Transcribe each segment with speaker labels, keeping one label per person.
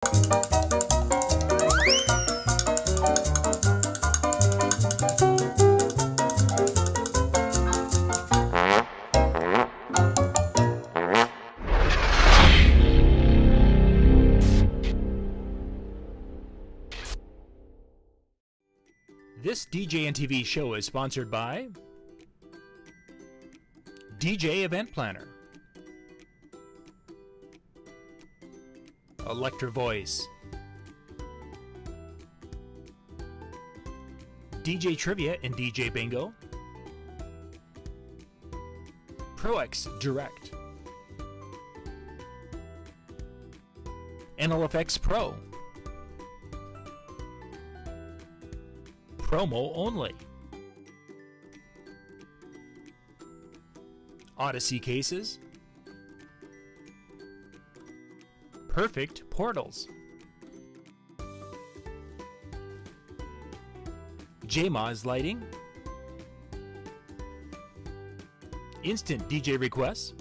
Speaker 1: This DJNTV show is sponsored by DJ Event Planner, Electra Voice, DJ Trivia and DJ Bingo, ProX Direct, NLFX Pro, Promo Only, Odyssey Cases, Perfect Portals, JMOZ Lighting, Instant DJ Requests,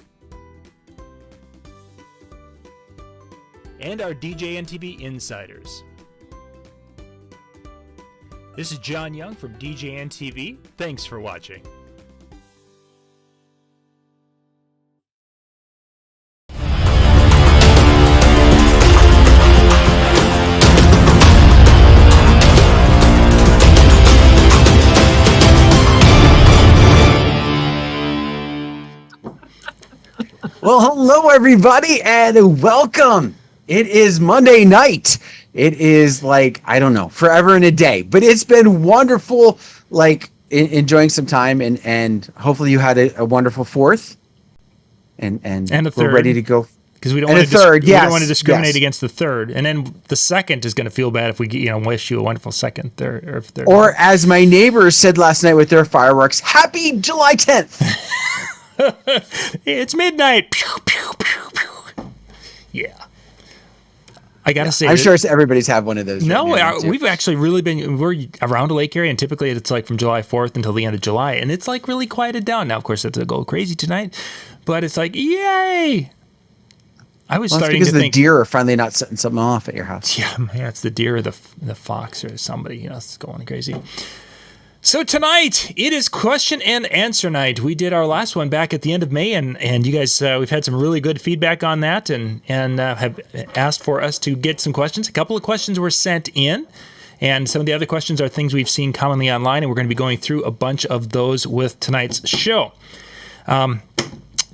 Speaker 1: and our DJNTV Insiders. This is John Young from DJNTV. Thanks for watching.
Speaker 2: Well, hello everybody and welcome. It is Monday night. It is like, I don't know, forever and a day, but it's been wonderful, like enjoying some time and hopefully you had a wonderful fourth and
Speaker 1: a third.
Speaker 2: We're ready to go.
Speaker 1: Because we don't want to discriminate against the third, and then the second is going to feel bad if we wish you a wonderful second, third, or third.
Speaker 2: Or as my neighbors said last night with their fireworks, Happy July 10th.
Speaker 1: It's midnight. Pew, pew, pew, pew. Yeah. I gotta say,
Speaker 2: I'm sure everybody's had one of those.
Speaker 1: No, we've actually really we're around a lake area, and typically it's like from July 4th until the end of July, and it's like really quieted down. Now, of course, it's going to go crazy tonight, but it's like, yay! I was starting to think
Speaker 2: the deer are finally not setting something off at your house.
Speaker 1: Yeah, it's the deer or the fox or somebody, it's going crazy. So tonight, it is question and answer night. We did our last one back at the end of May, and you guys, we've had some really good feedback on that and have asked for us to get some questions. A couple of questions were sent in, and some of the other questions are things we've seen commonly online, and we're going to be going through a bunch of those with tonight's show.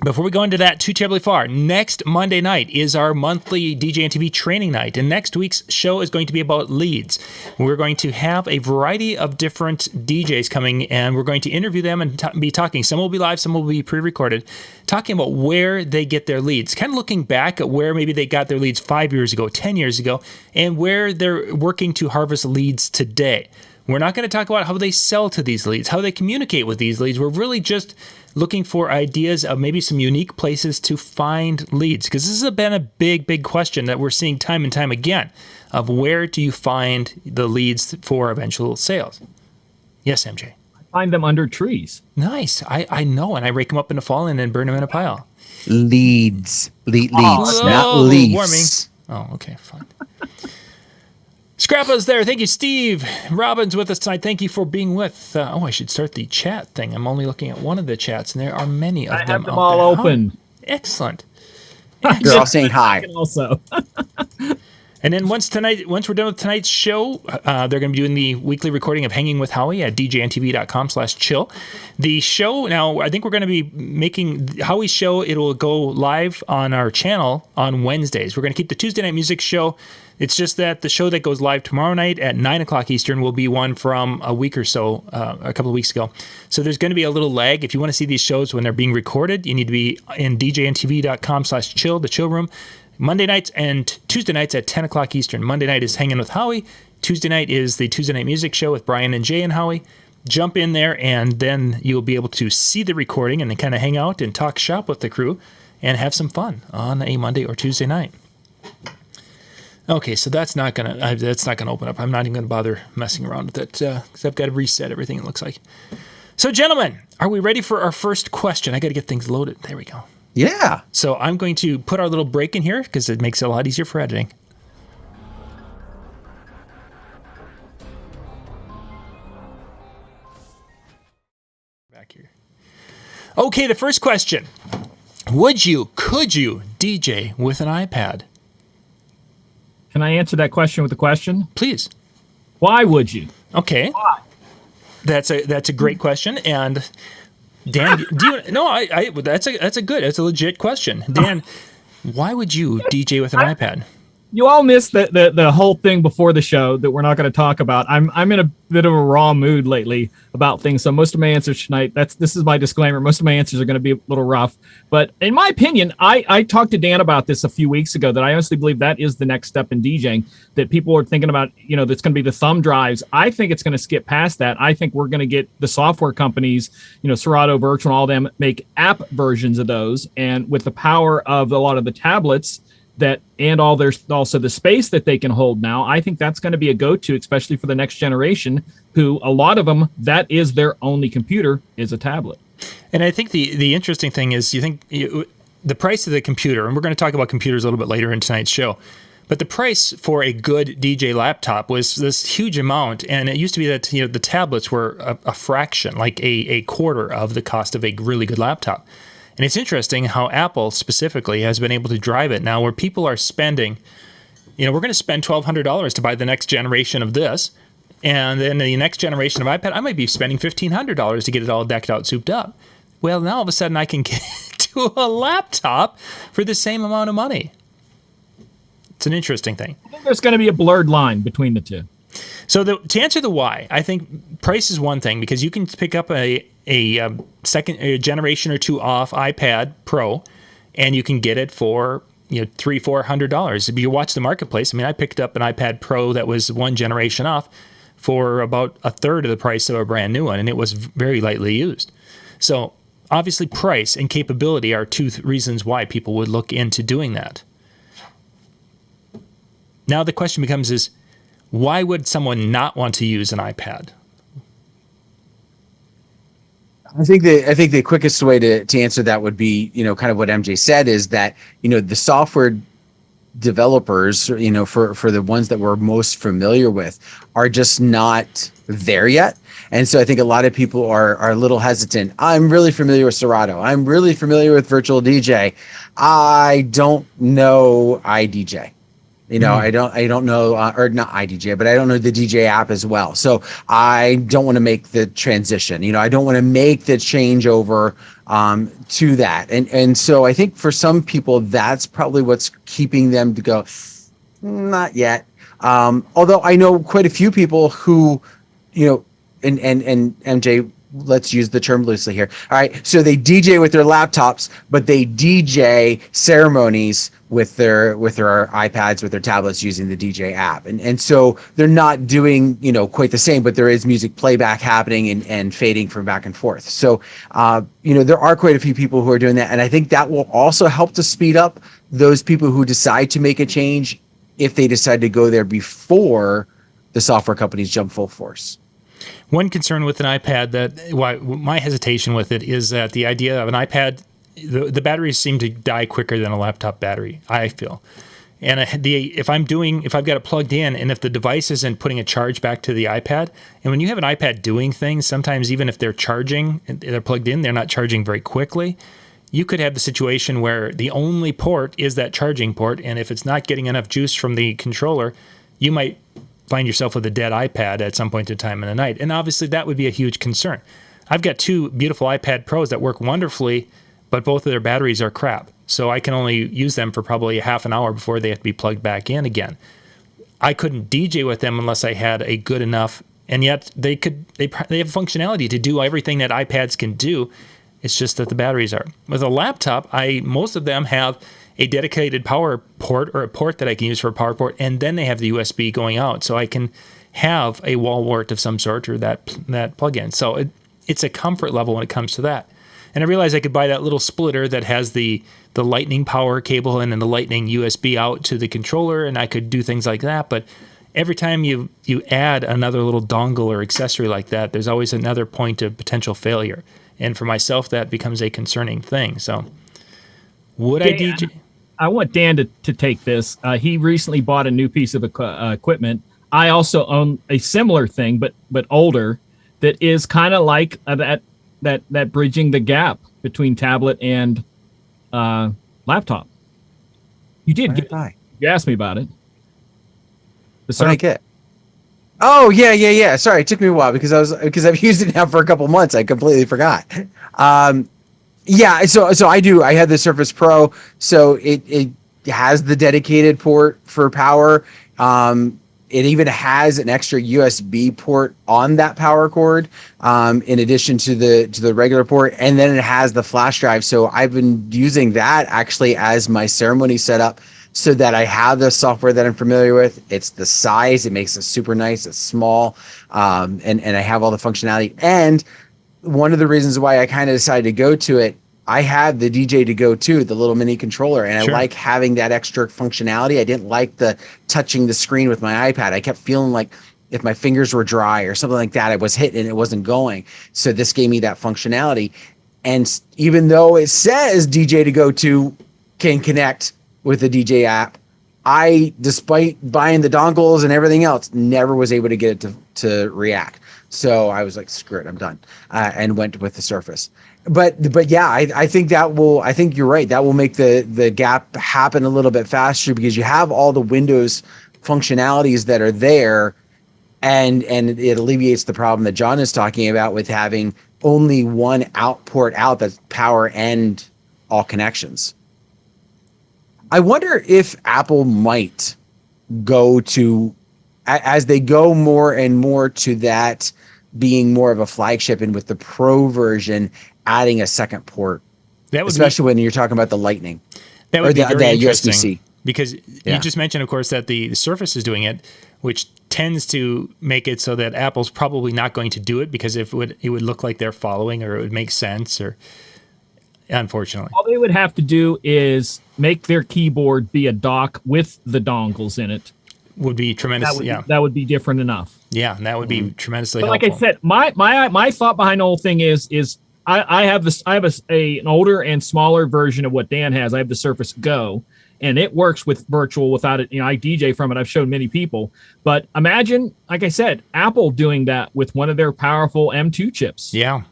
Speaker 1: Before we go into that too terribly far, next Monday night is our monthly DJNTV training night, and next week's show is going to be about leads. We're going to have a variety of different DJs coming, and we're going to interview them and be talking. Some will be live, some will be pre-recorded, talking about where they get their leads, kind of looking back at where maybe they got their leads 5 years ago, 10 years ago, and where they're working to harvest leads today. We're not going to talk about how they sell to these leads, how they communicate with these leads. We're really just looking for ideas of maybe some unique places to find leads, because this has been a big question that we're seeing time and time again of where do you find the leads for eventual sales. Yes, MJ?
Speaker 3: I find them under trees.
Speaker 1: Nice. I know, and I rake them up in the fall and then burn them in a pile.
Speaker 2: Leads, not leaves.
Speaker 1: Warming. Oh, okay, fine. Scrappa's there. Thank you, Steve. Robin's with us tonight. Thank you for being with. I should start the chat thing. I'm only looking at one of the chats, and there are many of them.
Speaker 3: I have them all open.
Speaker 1: Oh, excellent.
Speaker 2: They're all saying hi.
Speaker 3: Also.
Speaker 1: And then once we're done with tonight's show, they're going to be doing the weekly recording of Hanging with Howie at djntv.com/chill. The show, now, I think we're going to be making Howie's show. It will go live on our channel on Wednesdays. We're going to keep the Tuesday night music show. It's just that the show that goes live tomorrow night at 9 o'clock Eastern will be one from a week or so, a couple of weeks ago. So there's going to be a little lag. If you want to see these shows when they're being recorded, you need to be in djntv.com/chill, the chill room. Monday nights and Tuesday nights at 10 o'clock Eastern. Monday night is Hanging with Howie. Tuesday night is the Tuesday night music show with Brian and Jay and Howie. Jump in there, and then you'll be able to see the recording and then kind of hang out and talk shop with the crew and have some fun on a Monday or Tuesday night. Okay, so that's not gonna open up. I'm not even gonna bother messing around with it because I've got to reset everything. It looks like. So, gentlemen, are we ready for our first question? I got to get things loaded. There we go.
Speaker 2: Yeah.
Speaker 1: So I'm going to put our little break in here because it makes it a lot easier for editing. back here. Okay, the first question. Could you DJ with an iPad?
Speaker 3: Can I answer that question with a question?
Speaker 1: Please.
Speaker 3: Why would you?
Speaker 1: Okay.
Speaker 3: Why?
Speaker 1: That's a great question. And Dan, that's a legit question. Dan, why would you DJ with an iPad?
Speaker 3: You all missed the whole thing before the show that we're not going to talk about. I'm in a bit of a raw mood lately about things, so most of my answers tonight, this is my disclaimer. Most of my answers are going to be a little rough, but in my opinion, I talked to Dan about this a few weeks ago. That I honestly believe that is the next step in DJing. That people are thinking about, that's going to be the thumb drives. I think it's going to skip past that. I think we're going to get the software companies, Serato, Virtual, and all them make app versions of those, and with the power of a lot of the tablets. There's also the space that they can hold now. I think that's going to be a go-to, especially for the next generation, who a lot of them, that is their only computer, is a tablet.
Speaker 1: And I think the interesting thing is the price of the computer, and we're going to talk about computers a little bit later in tonight's show, but the price for a good DJ laptop was this huge amount, and it used to be that the tablets were a fraction, like a quarter of the cost of a really good laptop. And it's interesting how Apple specifically has been able to drive it now where people are spending, we're going to spend $1,200 to buy the next generation of this. And then the next generation of iPad, I might be spending $1,500 to get it all decked out, souped up. Well, now all of a sudden I can get to a laptop for the same amount of money. It's an interesting thing.
Speaker 3: I think there's going to be a blurred line between the two.
Speaker 1: So to answer the why, I think price is one thing because you can pick up a second generation or two off iPad Pro, and you can get it for $300-$400. If you watch the marketplace, I picked up an iPad Pro that was one generation off for about a third of the price of a brand new one, and it was very lightly used. So obviously, price and capability are two reasons why people would look into doing that. Now the question becomes why would someone not want to use an iPad?
Speaker 2: I think the quickest way to answer that would be, kind of what MJ said is that, the software developers, for the ones that we're most familiar with are just not there yet. And so I think a lot of people are a little hesitant. I'm really familiar with Serato. I'm really familiar with Virtual DJ. I don't know iDJ. I don't know, or not iDJ, but I don't know the DJ app as well. So I don't want to make the transition. I don't want to make the changeover to that. And so I think for some people, that's probably what's keeping them to go, not yet. Although I know quite a few people who, and MJ, let's use the term loosely here. All right. So they DJ with their laptops, but they DJ ceremonies with their iPads, with their tablets using the DJ app. And so they're not doing, quite the same, but there is music playback happening and fading from back and forth. So, there are quite a few people who are doing that. And I think that will also help to speed up those people who decide to make a change if they decide to go there before the software companies jump full force.
Speaker 1: One concern with an iPad my hesitation with it is that the idea of an iPad, the batteries seem to die quicker than a laptop battery, I feel. And if I've got it plugged in and if the device isn't putting a charge back to the iPad, and when you have an iPad doing things, sometimes even if they're charging, they're plugged in, they're not charging very quickly. You could have the situation where the only port is that charging port, and if it's not getting enough juice from the controller, you might find yourself with a dead iPad at some point in time in the night. And obviously that would be a huge concern. I've got two beautiful iPad Pros that work wonderfully, but both of their batteries are crap. So I can only use them for probably a half an hour before they have to be plugged back in again. I couldn't DJ with them unless I had a good enough, and yet they have functionality to do everything that iPads can do. It's just that the batteries are. With a laptop, most of them have a dedicated power port or a port that I can use for a power port, and then they have the USB going out, so I can have a wall wart of some sort or that plug-in. So it's a comfort level when it comes to that. And I realized I could buy that little splitter that has the lightning power cable in and the lightning USB out to the controller, and I could do things like that. But every time you add another little dongle or accessory like that, there's always another point of potential failure. And for myself, that becomes a concerning thing. So would I DJ?
Speaker 3: I want Dan to take this. He recently bought a new piece of equipment. I also own a similar thing, but older, that is kind of like that that bridging the gap between tablet and laptop. You did. You asked me about it.
Speaker 2: What did I get? Oh yeah. Sorry, it took me a while because I've used it now for a couple months. I completely forgot. Yeah, so I do. I have the Surface Pro, so it has the dedicated port for power. It even has an extra USB port on that power cord, in addition to the regular port, and then it has the flash drive. So I've been using that actually as my ceremony setup, so that I have the software that I'm familiar with. It's the size; it makes it super nice. It's small, and I have all the functionality. And one of the reasons why I kind of decided to go to it, I had the DJ to Go 2, the little mini controller, and I like having that extra functionality. I didn't like the touching the screen with my iPad. I kept feeling like if my fingers were dry or something like that, I was hitting and it wasn't going. So this gave me that functionality. And even though it says DJ to Go 2 can connect with the DJ app, I, despite buying the dongles and everything else, never was able to get it to react. So I was like, screw it, I'm done, and went with the Surface. But yeah, I think I think you're right. That will make the gap happen a little bit faster because you have all the Windows functionalities that are there, and it alleviates the problem that John is talking about with having only one port out that's power and all connections. I wonder if Apple might go to, as they go more and more to that being more of a flagship, and with the Pro version adding a second port, especially when you're talking about the Lightning,
Speaker 1: that would be very interesting,
Speaker 2: USB-C.
Speaker 1: Because you just mentioned, of course, that the Surface is doing it, which tends to make it so that Apple's probably not going to do it because it would look like they're following, or it would make sense, or unfortunately.
Speaker 3: All they would have to do is make their keyboard be a dock with the dongles in it.
Speaker 1: Would be tremendous.
Speaker 3: That would be different enough.
Speaker 1: Yeah, and that would be tremendously
Speaker 3: but
Speaker 1: helpful.
Speaker 3: Like I said, my thought behind the whole thing is I have an older and smaller version of what Dan has. I have the Surface Go, and it works with virtual without it. I DJ from it. I've shown many people. But imagine, like I said, Apple doing that with one of their powerful M2 chips.
Speaker 1: Yeah.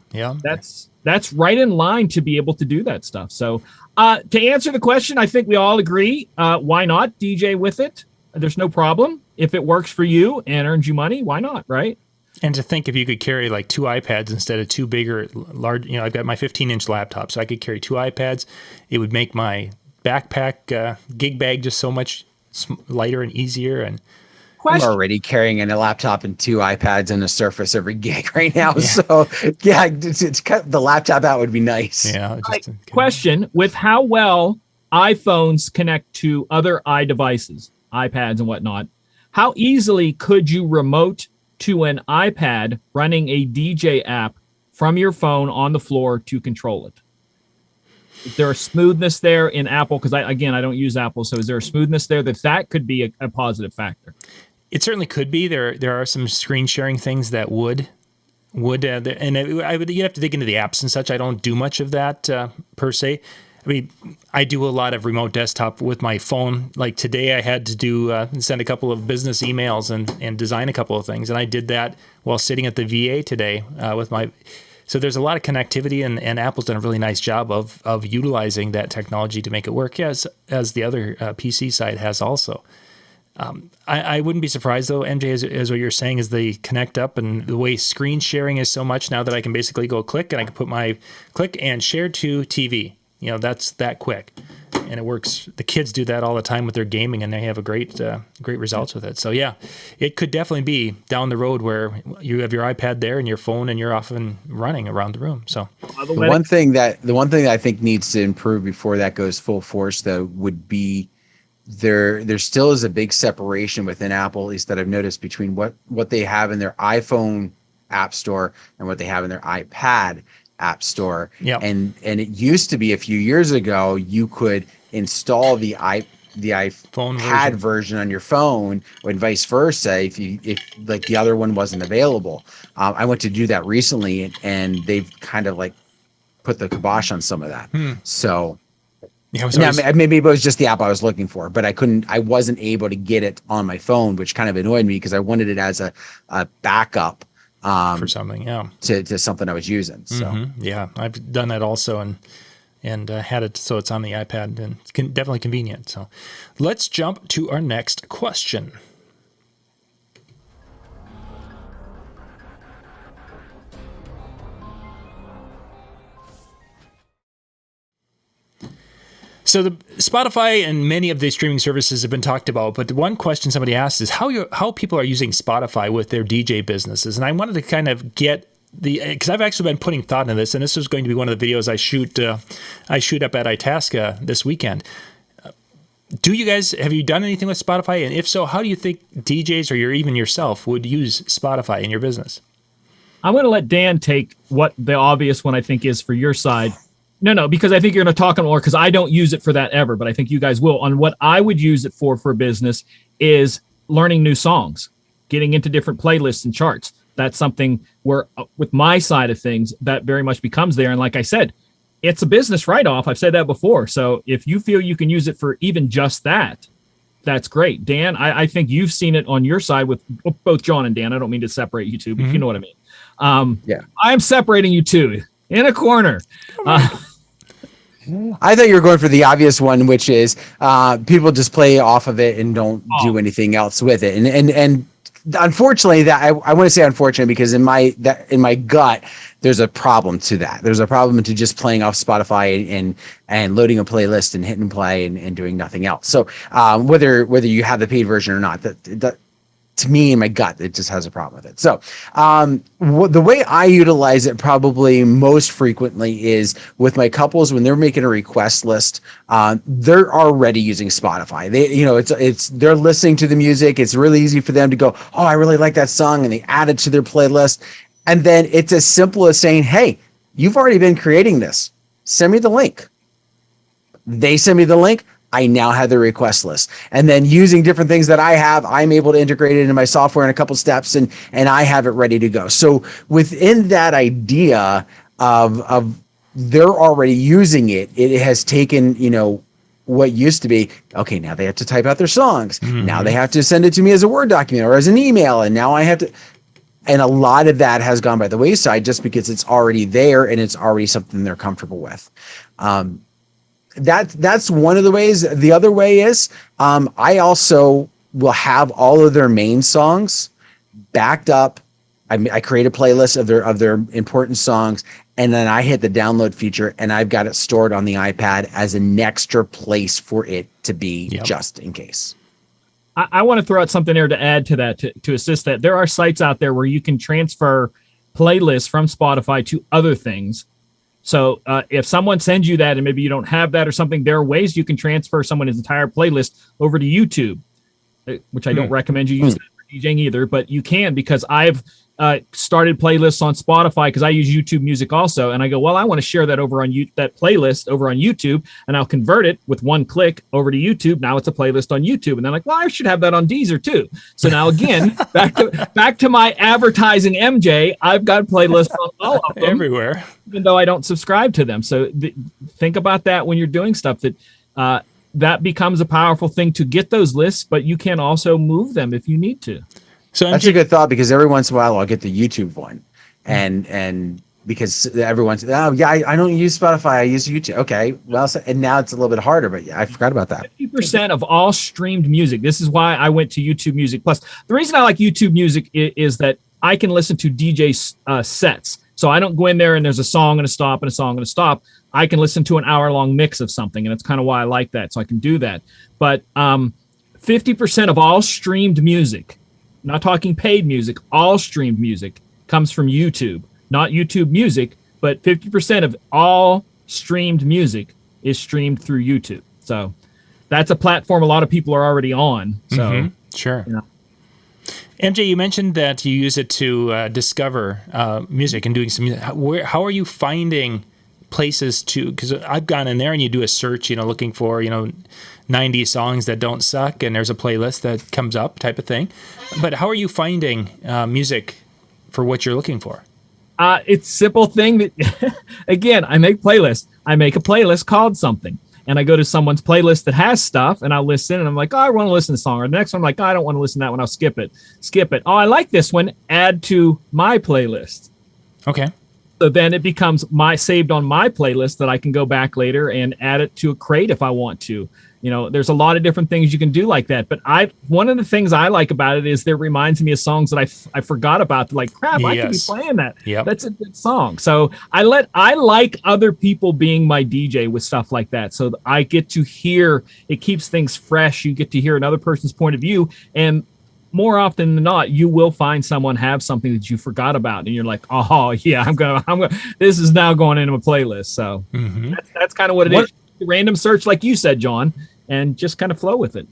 Speaker 3: That's right in line to be able to do that stuff. So to answer the question, I think we all agree. Why not DJ with it? There's no problem. If it works for you and earns you money, why not, right?
Speaker 1: And to think if you could carry like 2 iPads instead of 2 bigger, large, I've got my 15-inch laptop, so I could carry 2 iPads. It would make my backpack gig bag just so much lighter and easier. And
Speaker 2: I'm already carrying a laptop and 2 iPads and a Surface every gig right now. Yeah. So yeah, it's cut the laptop out would be nice.
Speaker 1: Yeah.
Speaker 3: Question: with how well iPhones connect to other iDevices, iPads and whatnot, how easily could you remote to an iPad running a DJ app from your phone on the floor to control it? Is there a smoothness there in Apple? Because I don't use Apple, so is there a smoothness there that could be a positive factor?
Speaker 1: It certainly could be. There are some screen sharing things that would, and you'd have to dig into the apps and such. I don't do much of that per se. I mean, I do a lot of remote desktop with my phone. Like today, I had to do send a couple of business emails and design a couple of things, and I did that while sitting at the VA today with my. So there's a lot of connectivity, and Apple's done a really nice job of utilizing that technology to make it work, as the other PC side has also. I wouldn't be surprised though, MJ, as what you're saying is they connect up, and the way screen sharing is so much now that I can basically go click and I can put my click and share to TV. That's that quick, and it works. The kids do that all the time with their gaming, and they have a great results with it. So yeah, it could definitely be down the road where you have your iPad there and your phone, and you're off and running around the room. So
Speaker 2: the one thing that I think needs to improve before that goes full force, though, would be there still is a big separation within Apple, at least that I've noticed, between what they have in their iPhone app store and what they have in their iPad app store.
Speaker 1: Yep.
Speaker 2: And it used to be a few years ago you could install the iPad version on your phone, and vice versa if like the other one wasn't available. I went to do that recently, and they've kind of like put the kibosh on some of that. So maybe it was just the app I was looking for, but I wasn't able to get it on my phone, which kind of annoyed me because I wanted it as a backup
Speaker 1: for something, yeah,
Speaker 2: to something I was using. So
Speaker 1: yeah, I've done that also, and had it so it's on the iPad, and it's definitely convenient. So let's jump to our next question. So the Spotify and many of the streaming services have been talked about, but the one question somebody asked is how people are using Spotify with their DJ businesses. And I wanted to kind of get because I've actually been putting thought into this, and this is going to be one of the videos I shoot up at Itasca this weekend. Have you done anything with Spotify? And if so, how do you think DJs or even yourself would use Spotify in your business?
Speaker 3: I'm going to let Dan take what the obvious one I think is for your side. No, because I think you're going to talk on more, because I don't use it for that ever, but I think you guys will. On what I would use it for business is learning new songs, getting into different playlists and charts. That's something where with my side of things, that very much becomes there. And like I said, it's a business write-off. I've said that before. So if you feel you can use it for even just that, that's great. Dan, I think you've seen it on your side with both John and Dan. I don't mean to separate you two, but you know what I mean.
Speaker 2: Yeah,
Speaker 3: I'm separating you two in a corner.
Speaker 2: I thought you were going for the obvious one, which is people just play off of it and don't do anything else with it. And unfortunately, that I want to say unfortunate, because in my gut, there's a problem to that. There's a problem to just playing off Spotify and loading a playlist and hitting play and doing nothing else. So whether you have the paid version or not, that to me, in my gut, it just has a problem with it. So the way I utilize it probably most frequently is with my couples when they're making a request list. They're already using Spotify. They're listening to the music. It's really easy for them to go, oh, I really like that song, and they add it to their playlist. And then it's as simple as saying, hey, you've already been creating this. Send me the link. They send me the link. I now have the request list, and then using different things that I have, I'm able to integrate it into my software in a couple steps, and I have it ready to go. So within that idea of they're already using it, it has taken, what used to be, okay, now they have to type out their songs. Now they have to send it to me as a Word document or as an email. And now I have to, and a lot of that has gone by the wayside just because it's already there and it's already something they're comfortable with. That's one of the ways. The other way is I also will have all of their main songs backed up. I create a playlist of their important songs, and then I hit the download feature, and I've got it stored on the iPad as an extra place for it to be, just in case.
Speaker 3: I want to throw out something there to add to that, to assist that. There are sites out there where you can transfer playlists from Spotify to other things. So if someone sends you that and maybe you don't have that or something, there are ways you can transfer someone's entire playlist over to YouTube, which I don't recommend you use that for DJing either, but you can, because I've started playlists on Spotify because I use YouTube Music also. And I go, well, I want to share that over on that playlist over on YouTube, and I'll convert it with one click over to YouTube. Now it's a playlist on YouTube. And they're like, well, I should have that on Deezer too. So now again, back to my advertising MJ, I've got playlists on all of them
Speaker 1: everywhere,
Speaker 3: even though I don't subscribe to them. So think about that when you're doing stuff, that becomes a powerful thing to get those lists, but you can also move them if you need to.
Speaker 2: So that's a good thought, because every once in a while I'll get the YouTube one, and because everyone's, I don't use Spotify, I use YouTube. Okay, well, and now it's a little bit harder, but I forgot about that.
Speaker 3: 50% of all streamed music. This is why I went to YouTube Music Plus. The reason I like YouTube Music is that I can listen to DJ sets. So I don't go in there and there's a song and a stop and a song and a stop. I can listen to an hour-long mix of something, and that's kind of why I like that. So I can do that. But 50% of all streamed music, not talking paid music, all streamed music comes from YouTube. Not YouTube Music, but 50% of all streamed music is streamed through YouTube. So that's a platform a lot of people are already on. So
Speaker 1: sure. MJ, you mentioned that you use it to discover music and doing some music. How are you finding places to, because I've gone in there and you do a search, looking for, 90 songs that don't suck, and there's a playlist that comes up type of thing. But how are you finding music for what you're looking for?
Speaker 3: It's a simple thing that, again, I make playlists. I make a playlist called something. and I go to someone's playlist that has stuff, and I'll listen, and I'm like, oh, I want to listen to the song. Or the next one, I'm like, oh, I don't want to listen to that one. I'll skip it. Oh, I like this one. Add to my playlist.
Speaker 1: Okay.
Speaker 3: So then it becomes saved on my playlist that I can go back later and add it to a crate if I want to. There's a lot of different things you can do like that. But one of the things I like about it is that it reminds me of songs that I forgot about. Like, crap, I could be playing that.
Speaker 1: Yep.
Speaker 3: That's a good song. So I like other people being my DJ with stuff like that. So I get to hear, it keeps things fresh. You get to hear another person's point of view. And more often than not, you will find someone have something that you forgot about, and you're like, "Oh yeah, I'm gonna. This is now going into a playlist." So that's kind of what it is. Random search, like you said, John, and just kind of flow with it.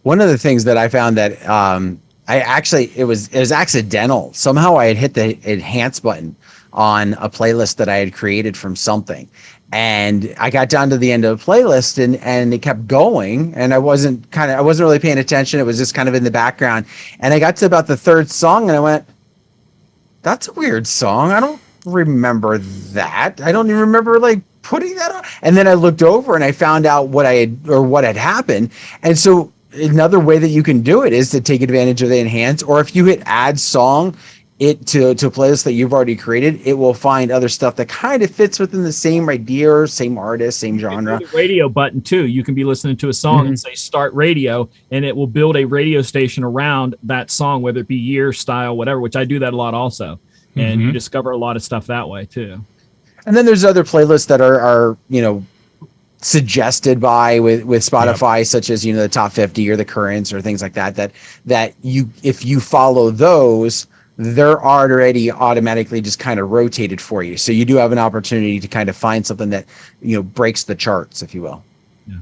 Speaker 2: One of the things that I found that it was accidental. Somehow I had hit the enhance button on a playlist that I had created from something. And I got down to the end of the playlist and it kept going, and I wasn't really paying attention. It was just kind of in the background. And I got to about the third song and I went, that's a weird song. I don't remember that. I don't even remember like putting that on. And then I looked over and I found out what had happened. And so another way that you can do it is to take advantage of the enhance, or if you hit add song to a playlist that you've already created, it will find other stuff that kind of fits within the same idea or same artist, same genre.
Speaker 3: The radio button too. You can be listening to a song and say start radio, and it will build a radio station around that song, whether it be year, style, whatever, which I do that a lot also. And you discover a lot of stuff that way too. And
Speaker 2: then there's other playlists that are suggested with Spotify, such as the top 50 or the currents or things like that you, if you follow those, they're already automatically just kind of rotated for you. So you do have an opportunity to kind of find something that, breaks the charts, if you will.
Speaker 3: Yeah.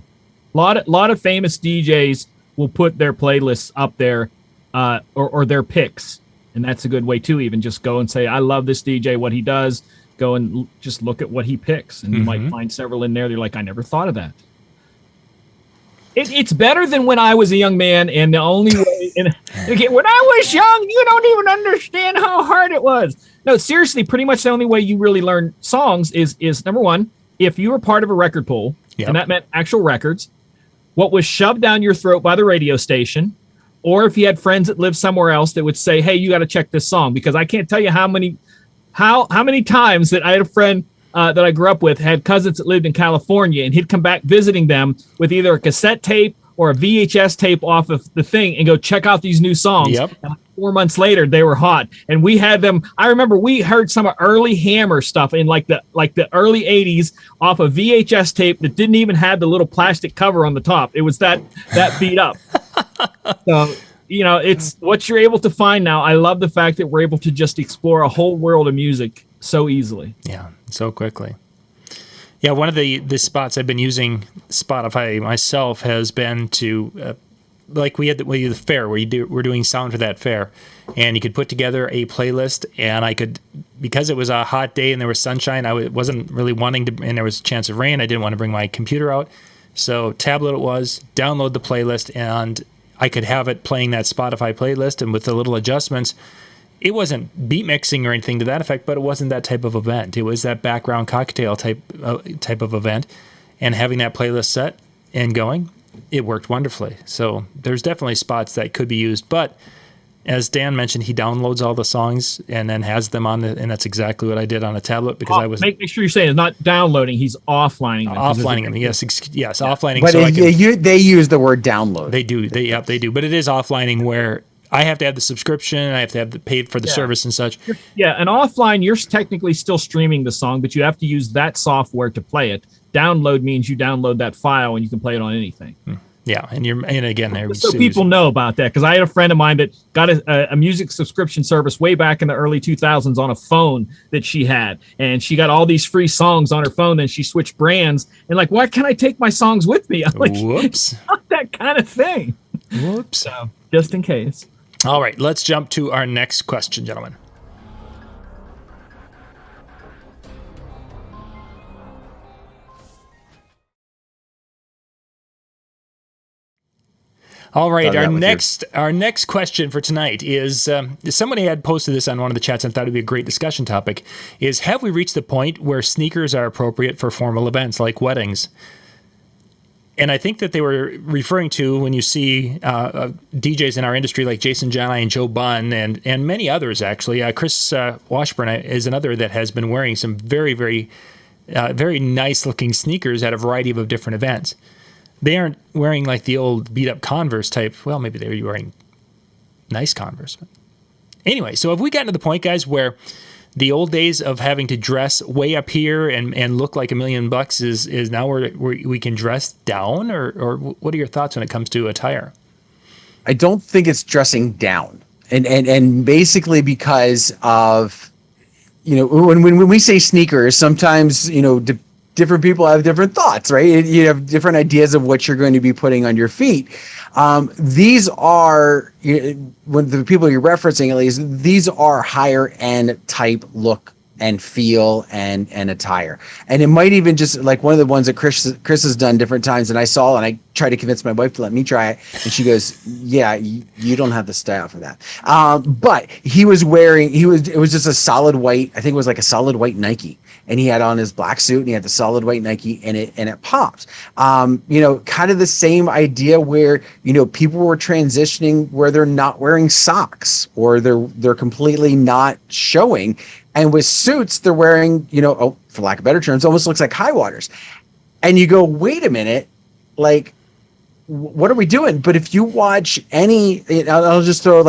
Speaker 3: Lot of famous DJs will put their playlists up there, or their picks. And that's a good way to even just go and say, I love this DJ, what he does. Go and just look at what he picks. And you might find several in there. They're like, I never thought of that. It's better than when I was a young man, and the only way, when I was young, you don't even understand how hard it was. No, seriously, pretty much the only way you really learn songs is number one, if you were part of a record pool, and that meant actual records, what was shoved down your throat by the radio station, or if you had friends that lived somewhere else that would say, hey, you got to check this song, because I can't tell you how many times that I had a friend that I grew up with had cousins that lived in California, and he'd come back visiting them with either a cassette tape or a VHS tape off of the thing and go check out these new songs.
Speaker 1: Yep.
Speaker 3: And 4 months later, they were hot. And we had them. I remember we heard some of early Hammer stuff in like the early 80s off a VHS tape that didn't even have the little plastic cover on the top. It was that beat up. So, it's what you're able to find now. I love the fact that we're able to just explore a whole world of music so easily.
Speaker 1: Yeah, so quickly. Yeah, one of the spots I've been using Spotify myself has been to, like we had the fair where we're doing sound for that fair, and you could put together a playlist, and I could, because it was a hot day and there was sunshine, I wasn't really wanting to, and there was a chance of rain, I didn't want to bring my computer out, so tablet it was, download the playlist, and I could have it playing that Spotify playlist, and with the little adjustments, it wasn't beat mixing or anything to that effect, but it wasn't that type of event. It was that background cocktail type of event, and having that playlist set and going, it worked wonderfully. So there's definitely spots that could be used, but as Dan mentioned, he downloads all the songs and then has them on and that's exactly what I did on a tablet because I was
Speaker 3: make sure you're saying it's not downloading, he's offlining them.
Speaker 1: Offlining them, yes, offlining.
Speaker 2: But so they use the word download.
Speaker 1: They do, they do. But it is offlining where I have to have the subscription, I have to have the paid for the service and such.
Speaker 3: Yeah, and offline, you're technically still streaming the song, but you have to use that software to play it. Download means you download that file and you can play it on anything.
Speaker 1: Yeah, and again,
Speaker 3: so people know about that, because I had a friend of mine that got a music subscription service way back in the early 2000s on a phone that she had, and she got all these free songs on her phone. Then she switched brands, and like, why can't I take my songs with me? I'm like,
Speaker 1: whoops,
Speaker 3: not that kind of thing.
Speaker 1: Whoops.
Speaker 3: So just in case.
Speaker 1: All right, let's jump to our next question, gentlemen. All right, our next question for tonight is, somebody had posted this on one of the chats and thought it'd be a great discussion topic, is have we reached the point where sneakers are appropriate for formal events like weddings? And I think that they were referring to when you see DJs in our industry like Jason Johnny and Joe Bunn and many others, actually. Chris Washburn is another that has been wearing some very, very, very nice-looking sneakers at a variety of different events. They aren't wearing like the old beat-up Converse type. Well, maybe they were wearing nice Converse. But anyway, so have we gotten to the point, guys, where the old days of having to dress way up here and look like $1 million is now where we can dress down, or what are your thoughts when it comes to attire?
Speaker 2: I don't think it's dressing down, and basically because of, when we say sneakers, sometimes different people have different thoughts, right? You have different ideas of what you're going to be putting on your feet. These are, when the people you're referencing, at least, these are higher end type look and feel and attire. And it might even just like one of the ones that Chris has done different times, and I saw, and I tried to convince my wife to let me try it, and she goes, yeah, you don't have the style for that. But he was wearing, it was just a solid white, I think it was like a solid white Nike, and he had on his black suit, and he had the solid white Nike, and it popped. Kind of the same idea where, people were transitioning where they're not wearing socks, or they're completely not showing. And with suits, they're wearing, for lack of better terms, almost looks like high waters. And you go, wait a minute, like, what are we doing? But if you watch any, I'll just throw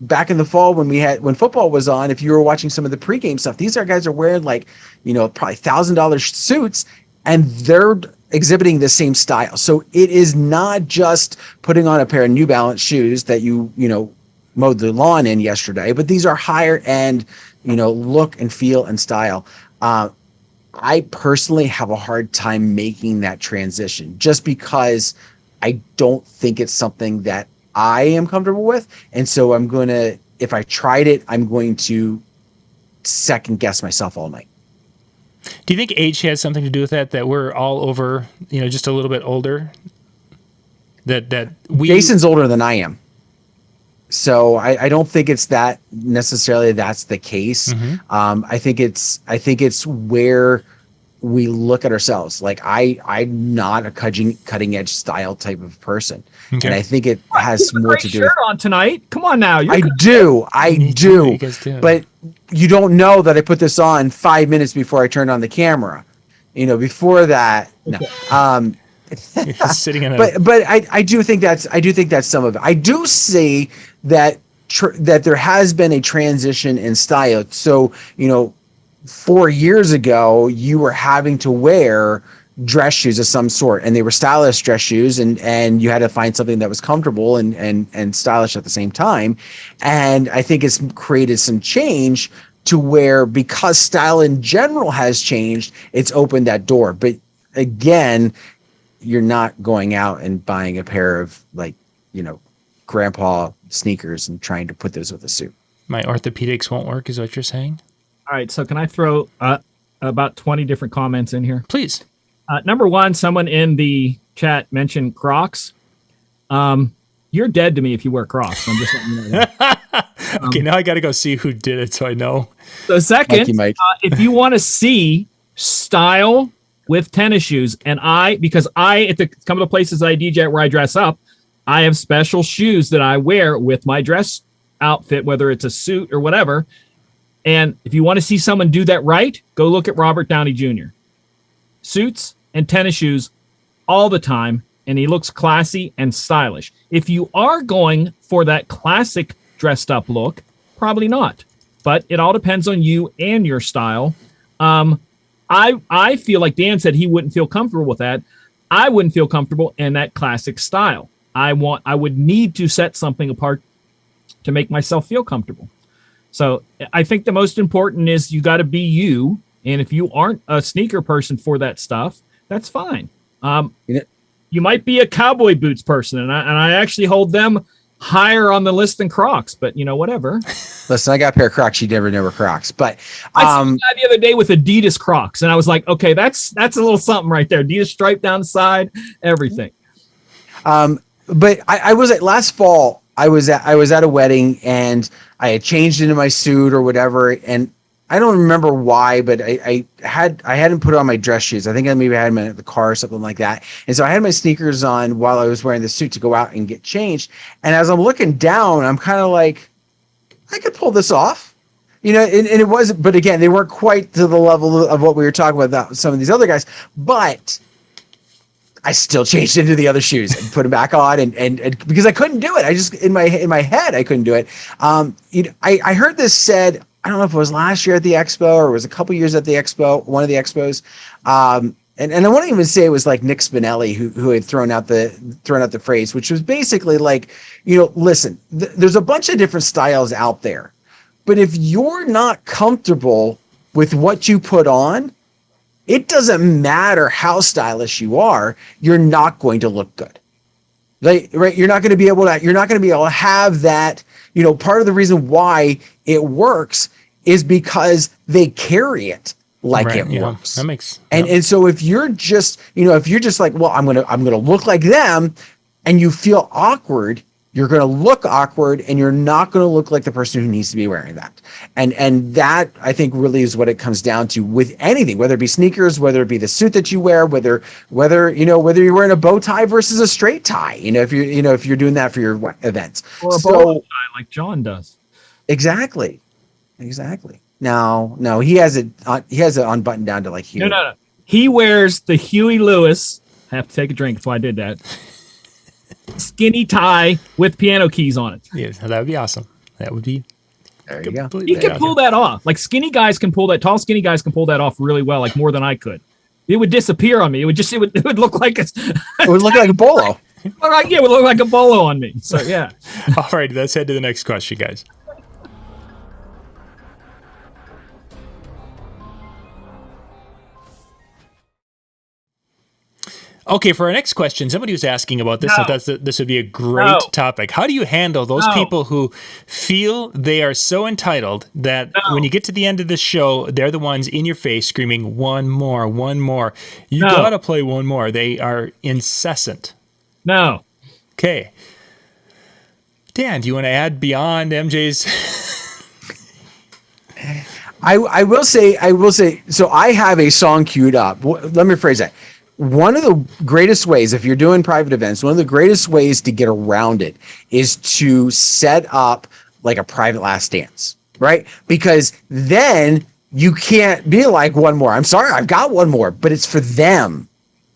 Speaker 2: back in the fall when football was on, if you were watching some of the pregame stuff, these guys are wearing probably $1,000 suits, and they're exhibiting the same style. So it is not just putting on a pair of New Balance shoes that you mowed the lawn in yesterday, but these are higher end, look and feel and style. I personally have a hard time making that transition just because I don't think it's something that I am comfortable with. And so if I tried it, I'm going to second guess myself all night.
Speaker 1: Do you think age has something to do with that we're all over, just a little bit older?
Speaker 2: Jason's older than I am. So I don't think it's that necessarily that's the case. Mm-hmm. I think it's where we look at ourselves. Like I'm not a cutting edge style type of person. Okay. And I think it has more to do with
Speaker 3: shirt on tonight. Come on now.
Speaker 2: I do. But you don't know that I put this on 5 minutes before I turned on the camera. Before that, no.
Speaker 1: Sitting in
Speaker 2: but I do think that's some of it. I do see that there has been a transition in style. So 4 years ago, you were having to wear dress shoes of some sort, and they were stylish dress shoes, and you had to find something that was comfortable and stylish at the same time. And I think it's created some change to where, because style in general has changed, it's opened that door. But again, you're not going out and buying a pair of grandpa sneakers and trying to put those with a suit.
Speaker 1: My orthopedics won't work, is what you're saying?
Speaker 3: All right, so can I throw about 20 different comments in here?
Speaker 1: Please.
Speaker 3: Number one, someone in the chat mentioned Crocs. You're dead to me if you wear Crocs. I'm just letting you know that.
Speaker 1: Okay, now I got to go see who did it so I know.
Speaker 3: So second,
Speaker 2: Mike.
Speaker 3: If you want to see style with tennis shoes, because at some of the places I DJ where I dress up, I have special shoes that I wear with my dress outfit, whether it's a suit or whatever. And if you want to see someone do that right, go look at Robert Downey Jr. Suits and tennis shoes all the time, and he looks classy and stylish. If you are going for that classic dressed up look, probably not. But it all depends on you and your style. I feel like Dan said he wouldn't feel comfortable with that. I wouldn't feel comfortable in that classic style. I would need to set something apart to make myself feel comfortable. So I think the most important is you got to be you. And if you aren't a sneaker person for that stuff, that's fine. You might be a cowboy boots person, and I actually hold them higher on the list than Crocs, but whatever.
Speaker 2: Listen, I got a pair of Crocs. You never know were Crocs, but
Speaker 3: I saw a guy the other day with Adidas Crocs, and I was like, okay, that's a little something right there. Adidas stripe down the side, everything.
Speaker 2: But I was at last fall. I was at a wedding, and I had changed into my suit or whatever, and I don't remember why, but I hadn't put on my dress shoes. I think I maybe had them in the car or something like that. And so I had my sneakers on while I was wearing the suit to go out and get changed. And as I'm looking down, I'm kind of like, I could pull this off. And it wasn't, but again, they weren't quite to the level of what we were talking about some of these other guys, but I still changed into the other shoes and put them back on and because I couldn't do it. I just, in my head, I couldn't do it. I heard this said, I don't know if it was last year at the expo or it was a couple years at the expo, one of the expos. And I won't even say it was like Nick Spinelli who had thrown out the phrase, which was basically like, listen, there's a bunch of different styles out there, but if you're not comfortable with what you put on, it doesn't matter how stylish you are, you're not going to look good. Right? You're not going to be able to have that, part of the reason why it works is because they carry it like it works.
Speaker 1: That makes
Speaker 2: and so if you're just like, well, I'm gonna look like them, and you feel awkward, you're gonna look awkward, and you're not gonna look like the person who needs to be wearing that. And that, I think, really is what it comes down to with anything, whether it be sneakers, whether it be the suit that you wear, whether you're wearing a bow tie versus a straight tie. if you're doing that for your events,
Speaker 3: or a bow tie like John does.
Speaker 2: Exactly. No, he has it unbuttoned down to like Huey.
Speaker 3: No. He wears the Huey Lewis. I have to take a drink before I did that. Skinny tie with piano keys on it.
Speaker 1: Yeah, that would be awesome. That would be.
Speaker 2: There you go.
Speaker 3: He can pull that off. Like skinny guys can pull that. Tall skinny guys can pull that off really well, like more than I could. It would disappear on me. It would look like it
Speaker 2: would look like a bolo.
Speaker 3: All right, yeah, it would look like a bolo on me. So yeah.
Speaker 1: All right, let's head to the next question, guys. Okay, for our next question, somebody was asking about this. No. So this would be a great topic. How do you handle those people who feel they are so entitled that when you get to the end of the show, they're the ones in your face screaming, one more, one more. You got to play one more. They are incessant.
Speaker 3: No.
Speaker 1: Okay. Dan, do you want to add beyond MJ's?
Speaker 2: I will say, so I have a song queued up. Let me phrase that. One of the greatest ways, if you're doing private events, one of the greatest ways to get around it is to set up like a private last dance, right? Because then you can't be like one more. I'm sorry, I've got one more, but it's for them,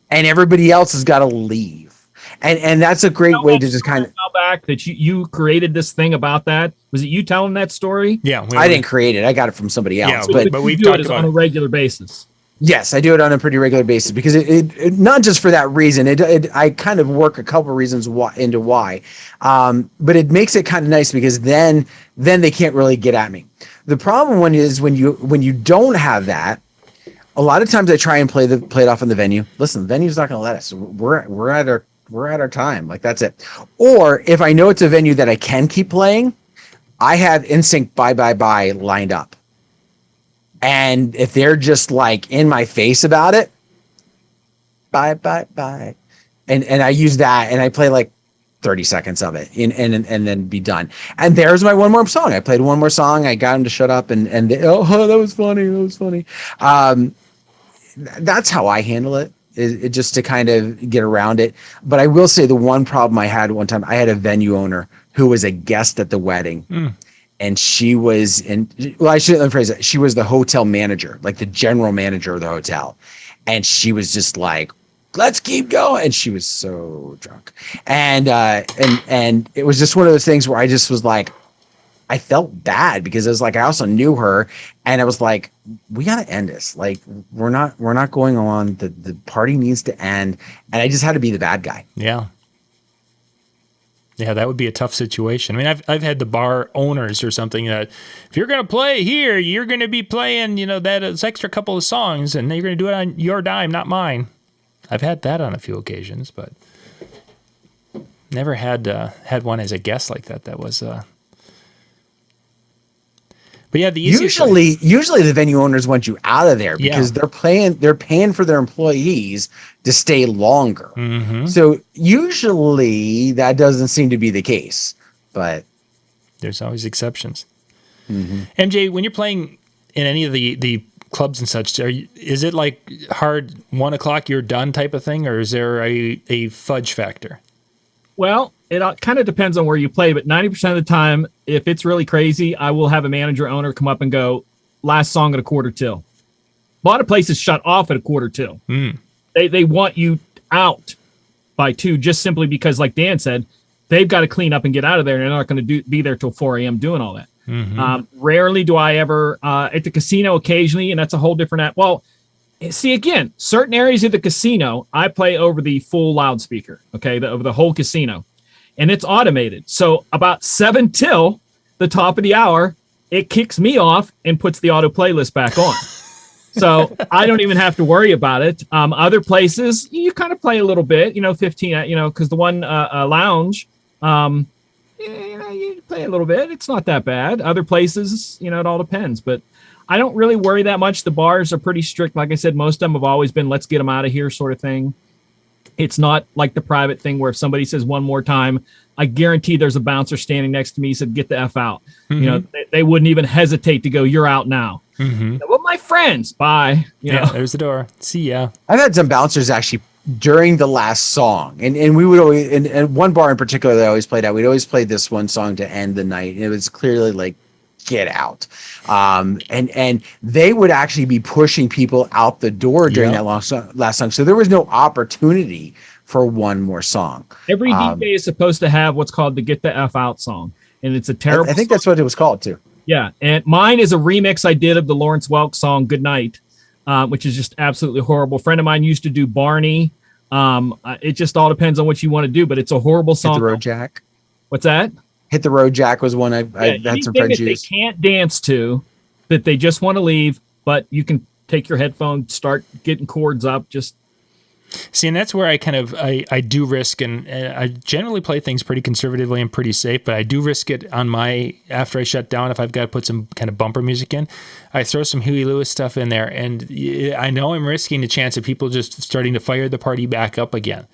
Speaker 2: and everybody else has got to leave. And that's a great way to just kind of
Speaker 3: back that you created this thing about that. Was it you telling that story?
Speaker 2: Yeah, I didn't create it. I got it from somebody else.
Speaker 1: Yeah, but we've talked about
Speaker 3: it on a regular basis.
Speaker 2: Yes, I do it on a pretty regular basis because it not just for that reason. I kind of work a couple reasons into why, but it makes it kind of nice because then they can't really get at me. The problem is when you don't have that. A lot of times I try and play it off in the venue. Listen, the venue's not going to let us. We're at our time. Like that's it. Or if I know it's a venue that I can keep playing, I have NSYNC Bye Bye Bye lined up. And if they're just like in my face about it, bye, bye, bye. And I use that and I play like 30 seconds of it and then be done. And there's my one more song. I played one more song. I got them to shut up and they, that was funny. That was funny. That's how I handle it. It just to kind of get around it. But I will say the one problem I had one time, I had a venue owner who was a guest at the wedding. And she was I shouldn't phrase it. She was the hotel manager, like the general manager of the hotel. And she was just like, let's keep going. And she was so drunk. And it was just one of those things where I just was like, I felt bad because it was like, I also knew her and I was like, we got to end this. Like, we're not going on. The party needs to end. And I just had to be the bad guy.
Speaker 1: Yeah. Yeah, that would be a tough situation. I mean, I've had the bar owners or something that if you're going to play here, you're going to be playing, that extra couple of songs, and you're going to do it on your dime, not mine. I've had that on a few occasions, but never had one as a guest like that. That was. But yeah, the
Speaker 2: usually the venue owners want you out of there because they're paying for their employees to stay longer.
Speaker 1: Mm-hmm.
Speaker 2: So usually that doesn't seem to be the case, but
Speaker 1: there's always exceptions.
Speaker 2: Mm-hmm.
Speaker 1: MJ, when you're playing in any of the clubs and such, is it like hard 1 o'clock you're done type of thing, or is there a fudge factor?
Speaker 3: Well, it kind of depends on where you play, but 90% of the time, if it's really crazy, I will have a manager owner come up and go, last song at a quarter till. A lot of places shut off at a quarter till. They want you out by 2, just simply because, like Dan said, they've got to clean up and get out of there, and they're not going to be there till 4 a.m. doing all that. Rarely do I ever at the casino occasionally, and that's a whole different app. Well, see, again, certain areas of the casino, I play over the full loudspeaker, okay, over the whole casino, and it's automated. So about 7 till the top of the hour, it kicks me off and puts the auto playlist back on. So I don't even have to worry about it. Other places, you kind of play a little bit, 15, because the one lounge, you play a little bit. It's not that bad. Other places, it all depends. But I don't really worry that much. The bars are pretty strict. Like I said, most of them have always been, let's get them out of here sort of thing. It's not like the private thing where if somebody says one more time, I guarantee there's a bouncer standing next to me said, get the F out. They wouldn't even hesitate to go, you're out now. Well, my friends, bye.
Speaker 1: There's the door. See ya.
Speaker 2: I've had some bouncers actually during the last song, and we would always, and one bar in particular that I always played at, we'd always play this one song to end the night, and it was clearly like, get out. And they would actually be pushing people out the door during that last song. So there was no opportunity for one more song.
Speaker 3: Every DJ is supposed to have what's called the Get the F Out song. And it's a terrible
Speaker 2: I think that's what it was called too.
Speaker 3: Yeah. And mine is a remix I did of the Lawrence Welk song Good Night, which is just absolutely horrible. A friend of mine used to do Barney. It just all depends on what you want to do, but it's a horrible song.
Speaker 2: Hit the Road Jack.
Speaker 3: What's that?
Speaker 2: Hit the Road Jack was one I had some friends use.
Speaker 3: They can't dance to, that they just want to leave, but you can take your headphones, start getting chords up, just.
Speaker 1: See, and that's where I kind of, I do risk, and I generally play things pretty conservatively and pretty safe, but I do risk it on after I shut down, if I've got to put some kind of bumper music in, I throw some Huey Lewis stuff in there, and I know I'm risking the chance of people just starting to fire the party back up again.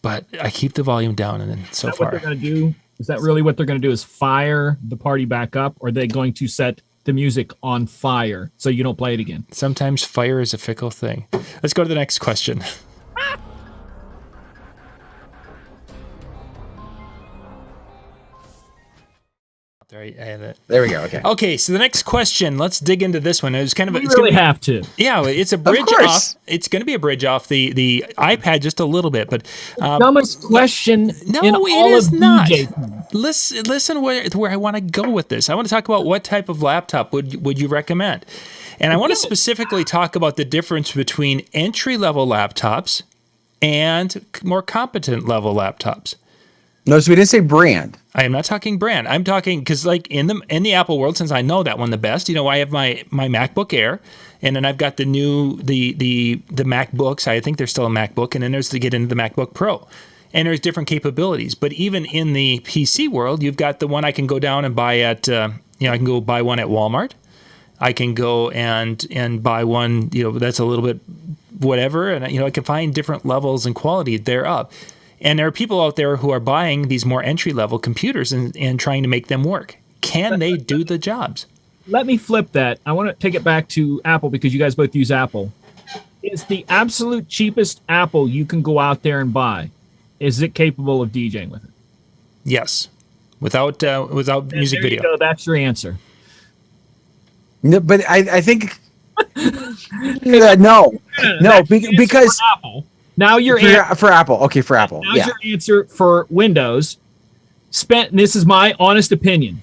Speaker 1: But I keep the volume down, and then so far.
Speaker 3: What they're going to do? Is that really what they're going to do, is fire the party back up, or are they going to set the music on fire so you don't play it again?
Speaker 1: Sometimes fire is a fickle thing. Let's go to the next question.
Speaker 2: There we go.
Speaker 1: Okay, so the next question, let's dig into this one. It was kind of
Speaker 3: have to.
Speaker 1: Yeah, it's a bridge off. It's going to be a bridge off the iPad just a little bit, but
Speaker 3: dumbest question.
Speaker 1: No,
Speaker 3: in
Speaker 1: it
Speaker 3: all
Speaker 1: is
Speaker 3: of
Speaker 1: not.
Speaker 3: DJ.
Speaker 1: Listen where I want to go with this. I want to talk about what type of laptop would you recommend, and I want to specifically talk about the difference between entry level laptops and more competent level laptops.
Speaker 2: No, so we didn't say brand.
Speaker 1: I am not talking brand. I'm talking because, like in the Apple world, since I know that one the best, I have my MacBook Air, and then I've got the new the MacBooks. I think there's still a MacBook, and then there's to get into the MacBook Pro, and there's different capabilities. But even in the PC world, you've got the one I can go down and buy at I can go buy one at Walmart. I can go and buy one that's a little bit whatever, and I can find different levels and quality thereof. And there are people out there who are buying these more entry-level computers and trying to make them work. Can they do the jobs?
Speaker 3: Let me flip that. I want to take it back to Apple because you guys both use Apple. Is the absolute cheapest Apple you can go out there and buy, is it capable of DJing with it?
Speaker 1: Yes. Without music video.
Speaker 3: Go. That's your answer.
Speaker 2: No, but I think no, because
Speaker 3: Apple. Now your
Speaker 2: for Apple. Okay, for Apple.
Speaker 3: Now your answer for Windows. This is my honest opinion.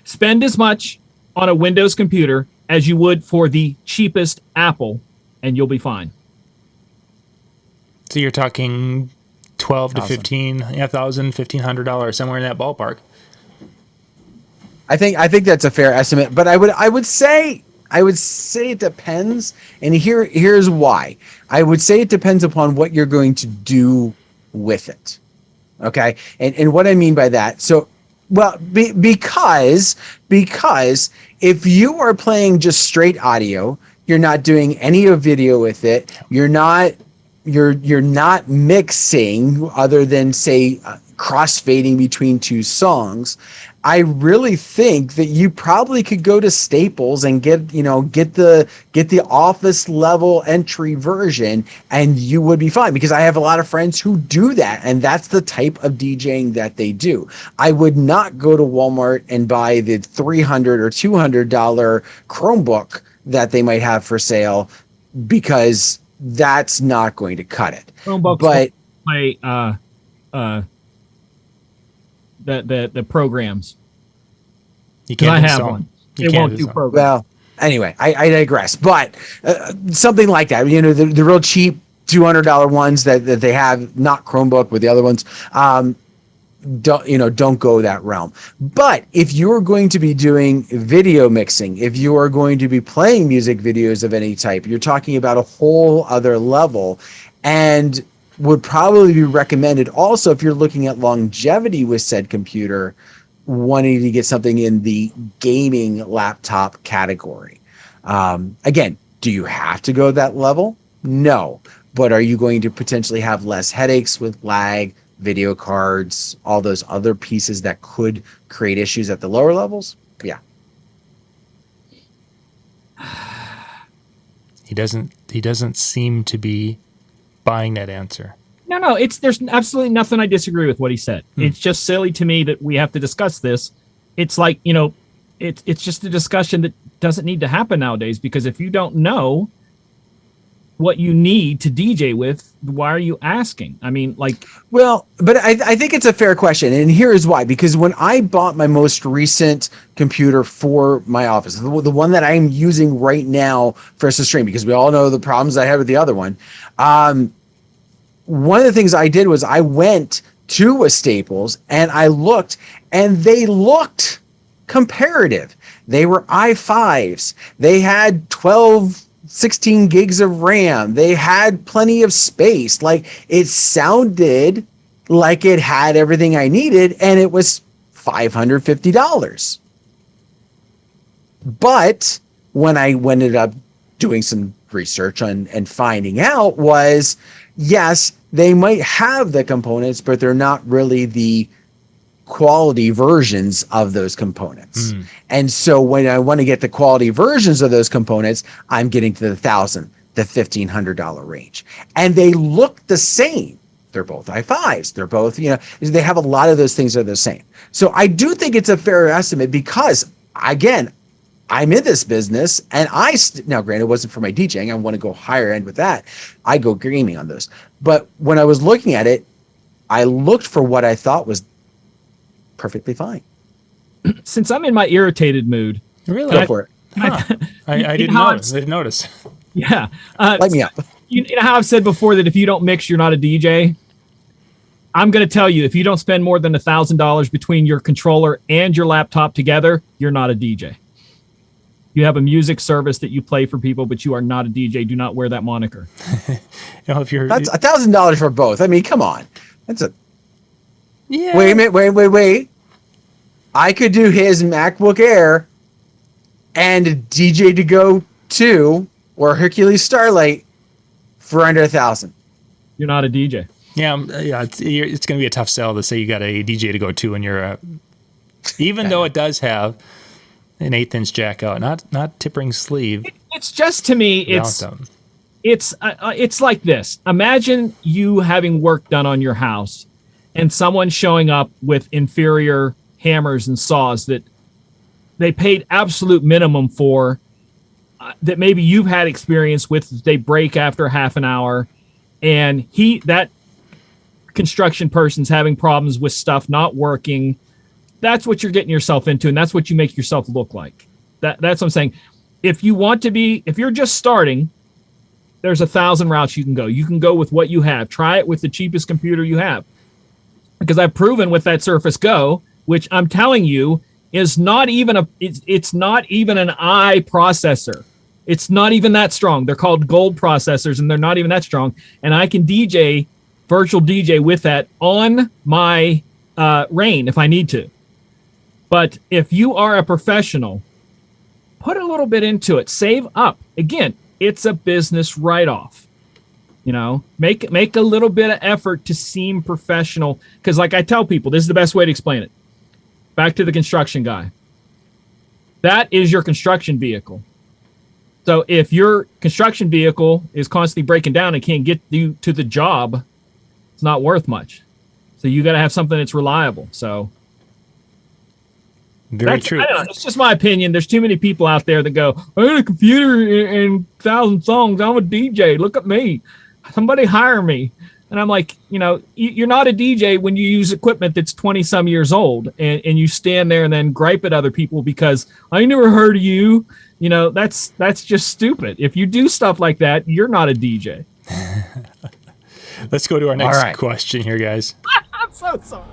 Speaker 3: Spend as much on a Windows computer as you would for the cheapest Apple, and you'll be fine.
Speaker 1: So you're talking $1,200 to $1,500, somewhere in that ballpark.
Speaker 2: I think that's a fair estimate, but I would say it depends, and here's why. I would say it depends upon what you're going to do with it. Okay? And what I mean by that, so because if you are playing just straight audio, you're not doing any of video with it, you're not mixing other than say crossfading between two songs. I really think that you probably could go to Staples and get the office level entry version, and you would be fine, because I have a lot of friends who do that, and that's the type of DJing that they do. I would not go to Walmart and buy the $300 or $200 Chromebook that they might have for sale, because that's not going to cut it.
Speaker 3: Chromebooks
Speaker 2: but
Speaker 3: play the programs.
Speaker 1: You can't
Speaker 3: I have
Speaker 1: install
Speaker 3: one.
Speaker 1: You
Speaker 3: It
Speaker 1: can't
Speaker 3: won't do
Speaker 1: install.
Speaker 3: programs.
Speaker 2: well, anyway, I digress. But something like that, the real cheap $200 ones that they have, not Chromebook, with the other ones, don't go that realm. But if you're going to be doing video mixing, if you are going to be playing music videos of any type, you're talking about a whole other level, and would probably be recommended also, if you're looking at longevity with said computer, wanting to get something in the gaming laptop category. Again, do you have to go that level? No. But are you going to potentially have less headaches with lag, video cards, all those other pieces that could create issues at the lower levels? Yeah.
Speaker 1: He doesn't seem to be buying that answer.
Speaker 3: No, there's absolutely nothing I disagree with what he said. It's just silly to me that we have to discuss this. It's like, it's just a discussion that doesn't need to happen nowadays, because if you don't know what you need to DJ with, why are you asking? I mean, like...
Speaker 2: Well, but I think it's a fair question, and here is why. Because when I bought my most recent computer for my office, the one that I'm using right now for us to stream, because we all know the problems I had with the other one, one of the things I did was I went to a Staples and I looked, and they looked comparative. They were i5s. They had 16 gigs of RAM. They had plenty of space. Like, it sounded like it had everything I needed, and it was $550. But when I ended up doing some research on and finding out was, yes, they might have the components, but they're not really the quality versions of those components. And so when I want to get the quality versions of those components, I'm getting to the $1,000, the $1,500 range. And they look the same. They're both i5s. They're both, they have a lot of those things that are the same. So I do think it's a fair estimate, because, again, I'm in this business, and now granted, it wasn't for my DJing. I want to go higher end with that. I go gaming on those. But when I was looking at it, I looked for what I thought was perfectly fine.
Speaker 3: Since I'm in my irritated mood,
Speaker 1: Really?
Speaker 2: Go for it.
Speaker 1: Huh. I didn't notice.
Speaker 3: Yeah.
Speaker 2: Light me up.
Speaker 3: You know how I've said before that if you don't mix, you're not a DJ? I'm going to tell you, if you don't spend more than $1,000 between your controller and your laptop together, you're not a DJ. You have a music service that you play for people, but you are not a DJ. Do not wear that moniker.
Speaker 1: If you're
Speaker 2: That's $1,000 for both. I mean, come on. That's a...
Speaker 1: yeah.
Speaker 2: Wait a minute. Wait. I could do his MacBook Air and DJ to Go 2 or Hercules Starlight for under $1,000.
Speaker 3: You're not a DJ.
Speaker 1: Yeah, it's going to be a tough sell to say you got a DJ to go to, and you're even though it does have an 1/8-inch jack out, not tip-ring sleeve.
Speaker 3: It's just, to me, it's like this. Imagine you having work done on your house, and someone showing up with inferior hammers and saws that they paid absolute minimum for, that maybe you've had experience with. They break after half an hour, and that construction person's having problems with stuff not working. That's what you're getting yourself into, and that's what you make yourself look like. That's what I'm saying. If you're just starting, there's 1,000 routes you can go. You can go with what you have. Try it with the cheapest computer you have. Because I've proven with that Surface Go, which I'm telling you is not even it's not even an i processor. It's not even that strong. They're called gold processors, and they're not even that strong. And I can virtual DJ with that on my Rain if I need to. But if you are a professional, put a little bit into it. Save up. Again, it's a business write-off. Make a little bit of effort to seem professional. Because like I tell people, this is the best way to explain it. back to the construction guy. That is your construction vehicle. So if your construction vehicle is constantly breaking down and can't get you to the job, it's not worth much. So you got to have something that's reliable. So
Speaker 1: very true.
Speaker 3: I don't know, it's just my opinion. There's too many people out there that go, I got a computer and 1,000 songs. I'm a DJ. Look at me. Somebody hire me. And I'm like, you're not a DJ when you use equipment that's 20 some years old and you stand there and then gripe at other people because I never heard of you. That's just stupid. If you do stuff like that, you're not a DJ.
Speaker 1: Let's go to our next question here, guys.
Speaker 3: I'm so sorry.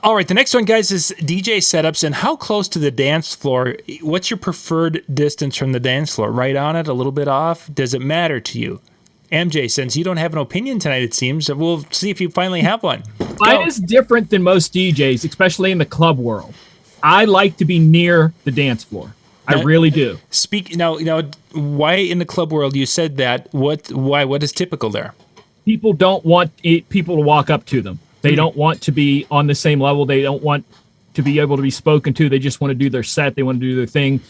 Speaker 1: All right, the next one, guys, is DJ setups and how close to the dance floor. What's your preferred distance from the dance floor? Right on it, a little bit off? Does it matter to you? MJ, since you don't have an opinion tonight, it seems, we'll see if you finally have one.
Speaker 3: Mine is different than most DJs, especially in the club world. I like to be near the dance floor. I really do.
Speaker 1: Now, why in the club world you said that? Why? What is typical there?
Speaker 3: People don't want people to walk up to them. They don't want to be on the same level. They don't want to be able to be spoken to. They just want to do their set. They want to do their thing.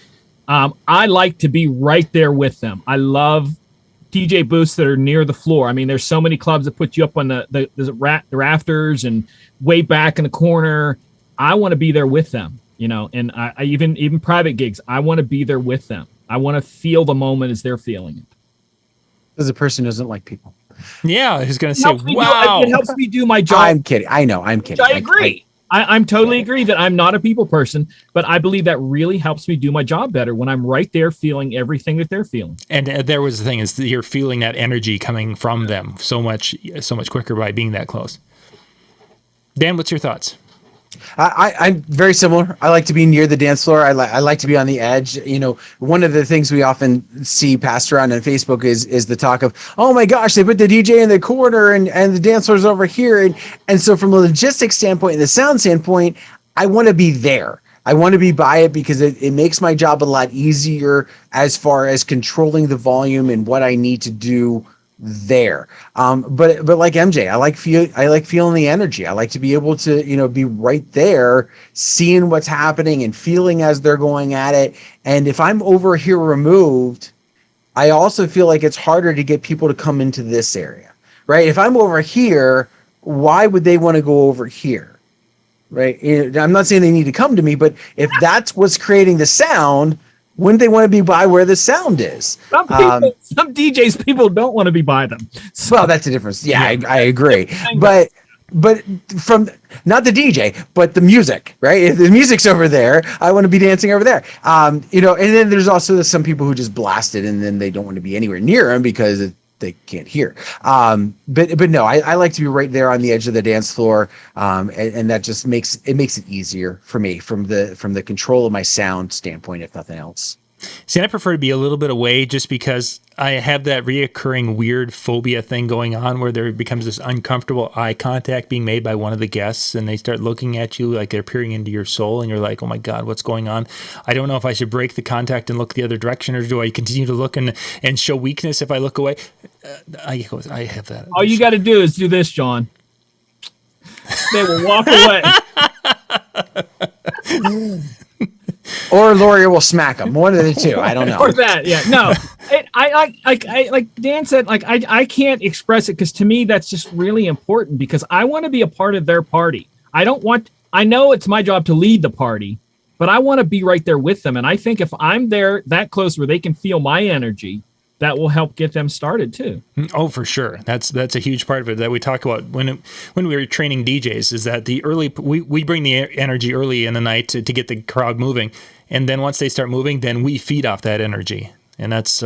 Speaker 3: I like to be right there with them. I love DJ booths that are near the floor. I mean, there's so many clubs that put you up on the rafters and way back in the corner. I want to be there with them, and I even private gigs, I want to be there with them. I want to feel the moment as they're feeling it.
Speaker 2: As a person who doesn't like people.
Speaker 1: Yeah, he's going to say, wow.
Speaker 3: It helps me do my job.
Speaker 2: I'm kidding. I know. I'm kidding.
Speaker 3: I agree. I'm totally agree that I'm not a people person, but I believe that really helps me do my job better when I'm right there feeling everything that they're feeling.
Speaker 1: And there was the thing is you're feeling that energy coming from them so much quicker by being that close. Dan, what's your thoughts?
Speaker 2: I'm very similar. I like to be near the dance floor. I like to be on the edge. One of the things we often see passed around on Facebook is the talk of, oh my gosh, they put the DJ in the corner and the dance floor's over here. And so from a logistics standpoint and the sound standpoint, I want to be there. I want to be by it because it makes my job a lot easier as far as controlling the volume and what I need to do there. But like MJ, I like feeling the energy. I like to be able to, be right there, seeing what's happening and feeling as they're going at it. And if I'm over here removed, I also feel like it's harder to get people to come into this area, right? If I'm over here, why would they want to go over here? Right? I'm not saying they need to come to me, but if that's what's creating the sound, wouldn't they want to be by where the sound is?
Speaker 3: Some DJs, people don't want to be by them.
Speaker 2: So, well, that's a difference. Yeah, I agree. But from not the DJ, but the music, right? If the music's over there, I want to be dancing over there. And then there's also some people who just blast it and then they don't want to be anywhere near them because they can't hear. But no, I like to be right there on the edge of the dance floor. And that just makes it easier for me from the control of my sound standpoint, if nothing else.
Speaker 1: See, I prefer to be a little bit away just because I have that reoccurring weird phobia thing going on where there becomes this uncomfortable eye contact being made by one of the guests and they start looking at you like they're peering into your soul and you're like, oh my God, what's going on? I don't know if I should break the contact and look the other direction or do I continue to look and show weakness if I look away? I have that.
Speaker 3: All you got to do is do this, John. They will walk away.
Speaker 2: Or Lori will smack him. One of the two. I don't know.
Speaker 3: Or that, yeah. No, I like Dan said, like I can't express it because to me that's just really important because I want to be a part of their party. I know it's my job to lead the party, but I want to be right there with them. And I think if I'm there that close where they can feel my energy, that will help get them started too.
Speaker 1: Oh, for sure. That's a huge part of it that we talk about when we were training DJs is that we bring the energy early in the night to get the crowd moving. And then once they start moving, then we feed off that energy. And that's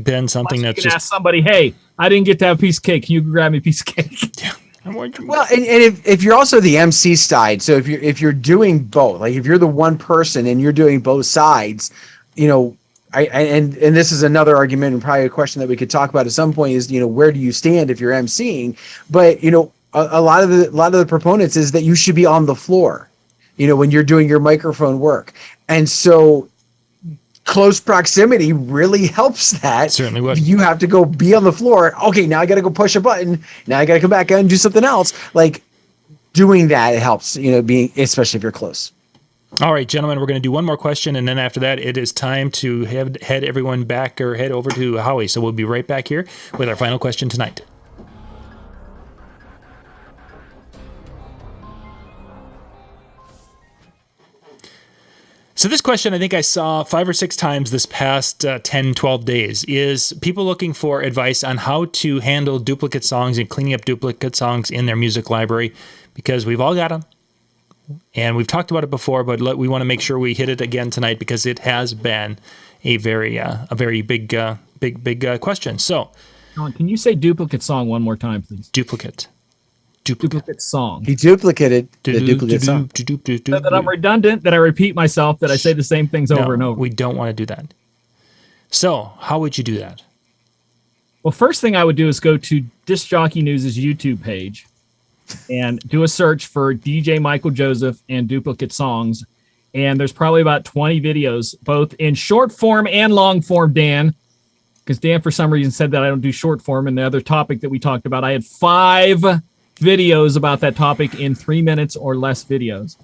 Speaker 1: been something that's just
Speaker 3: ask somebody, hey, I didn't get to have a piece of cake. Can you grab me a piece of cake?
Speaker 1: Yeah.
Speaker 2: Well, and if you're also the MC side, so if you're doing both, like if you're the one person and you're doing both sides, and this is another argument and probably a question that we could talk about at some point is, where do you stand if you're emceeing? But, a lot of the proponents is that you should be on the floor, when you're doing your microphone work. And so close proximity really helps that.
Speaker 1: Certainly would.
Speaker 2: You have to go be on the floor. Okay, now I got to go push a button. Now I got to come back out and do something else. Like doing that, it helps, being, especially if you're close.
Speaker 1: All right, gentlemen, we're going to do one more question, and then after that, it is time to head everyone back or head over to Howie. So we'll be right back here with our final question tonight. So this question, I think I saw 5 or 6 times this past 10, 12 days, is people looking for advice on how to handle duplicate songs and cleaning up duplicate songs in their music library, because we've all got them. And we've talked about it before, but we want to make sure we hit it again tonight because it has been a very big question. So,
Speaker 3: Sean, can you say duplicate song one more time, please?
Speaker 1: Duplicate
Speaker 3: song.
Speaker 2: He duplicated the duplicate song.
Speaker 3: That I'm redundant, that I repeat myself, that I say the same things over and over.
Speaker 1: We don't want to do that. So, how would you do that?
Speaker 3: Well, first thing I would do is go to Disc Jockey News' YouTube page and do a search for DJ Michael Joseph and duplicate songs. And there's probably about 20 videos, both in short form and long form, Dan, because Dan, for some reason, said that I don't do short form. And the other topic that we talked about, I had 5 videos about that topic in 3 minutes or less videos.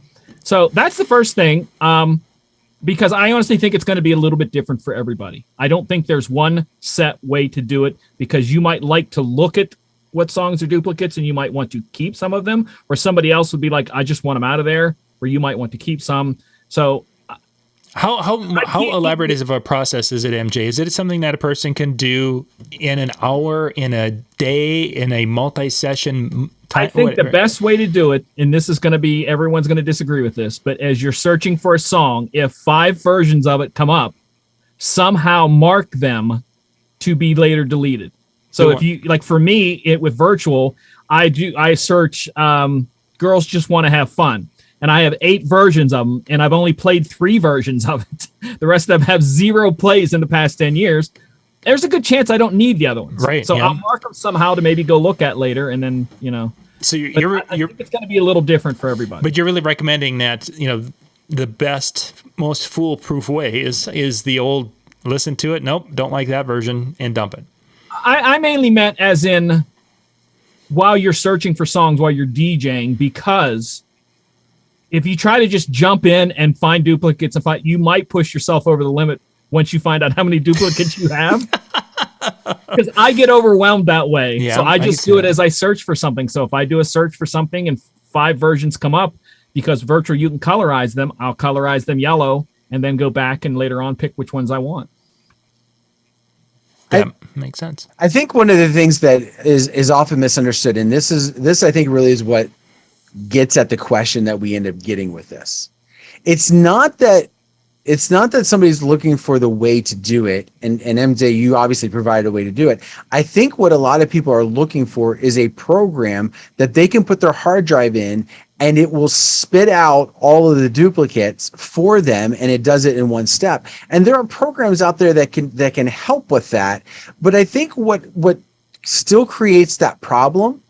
Speaker 3: So that's the first thing, because I honestly think it's going to be a little bit different for everybody. I don't think there's one set way to do it, because you might like to look at what songs are duplicates and you might want to keep some of them, or somebody else would be like, I just want them out of there, or you might want to keep some. So
Speaker 1: how elaborate is of a process is it, MJ? Is it something that a person can do in an hour, in a day, in a multi-session time?
Speaker 3: I think the best way to do it, and this is going to be, everyone's going to disagree with this, but as you're searching for a song, if 5 versions of it come up, somehow mark them to be later deleted. So if you, like for me, with virtual, I search Girls Just Want to Have Fun. And I have 8 versions of them, and I've only played 3 versions of it. The rest of them have 0 plays in the past 10 years. There's a good chance I don't need the other ones.
Speaker 1: Right.
Speaker 3: So I'll mark them somehow to maybe go look at later, and then,
Speaker 1: So I
Speaker 3: think it's going to be a little different for everybody.
Speaker 1: But you're really recommending that, the best, most foolproof way is the old listen to it. Nope, don't like that version, and dump it.
Speaker 3: I mainly meant as in while you're searching for songs, while you're DJing, because if you try to just jump in and find duplicates, you might push yourself over the limit once you find out how many duplicates you have. Because I get overwhelmed that way. Yeah, so I just do it as I search for something. So if I do a search for something and 5 versions come up, because virtual you can colorize them, I'll colorize them yellow and then go back and later on pick which ones I want.
Speaker 1: That makes sense.
Speaker 2: I think one of the things that is often misunderstood, and this I think really is what gets at the question that we end up getting with this. It's not that somebody's looking for the way to do it, and MJ, you obviously provided a way to do it. I think what a lot of people are looking for is a program that they can put their hard drive in, and it will spit out all of the duplicates for them, and it does it in one step. And there are programs out there that can help with that. But I think what still creates that problem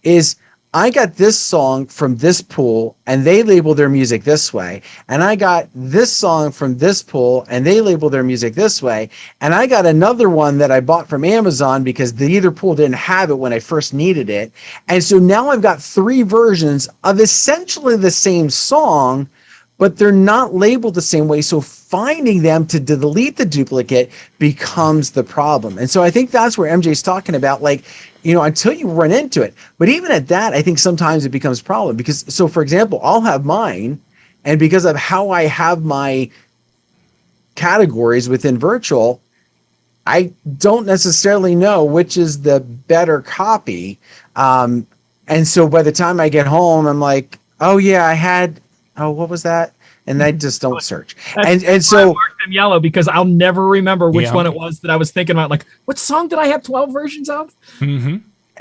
Speaker 2: is, I got this song from this pool and they label their music this way. And I got this song from this pool and they label their music this way. And I got another one that I bought from Amazon because the other pool didn't have it when I first needed it. And so now I've got 3 versions of essentially the same song, but they're not labeled the same way. So finding them to delete the duplicate becomes the problem. And so I think that's where MJ's talking about, until you run into it. But even at that, I think sometimes it becomes a problem because, so for example, I'll have mine, and because of how I have my categories within virtual, I don't necessarily know which is the better copy. And so by the time I get home, I'm like, oh yeah, what was that? And I just don't search. And so I
Speaker 3: marked them yellow because I'll never remember which one it was that I was thinking about. Like, what song did I have 12 versions of?
Speaker 1: Mm-hmm.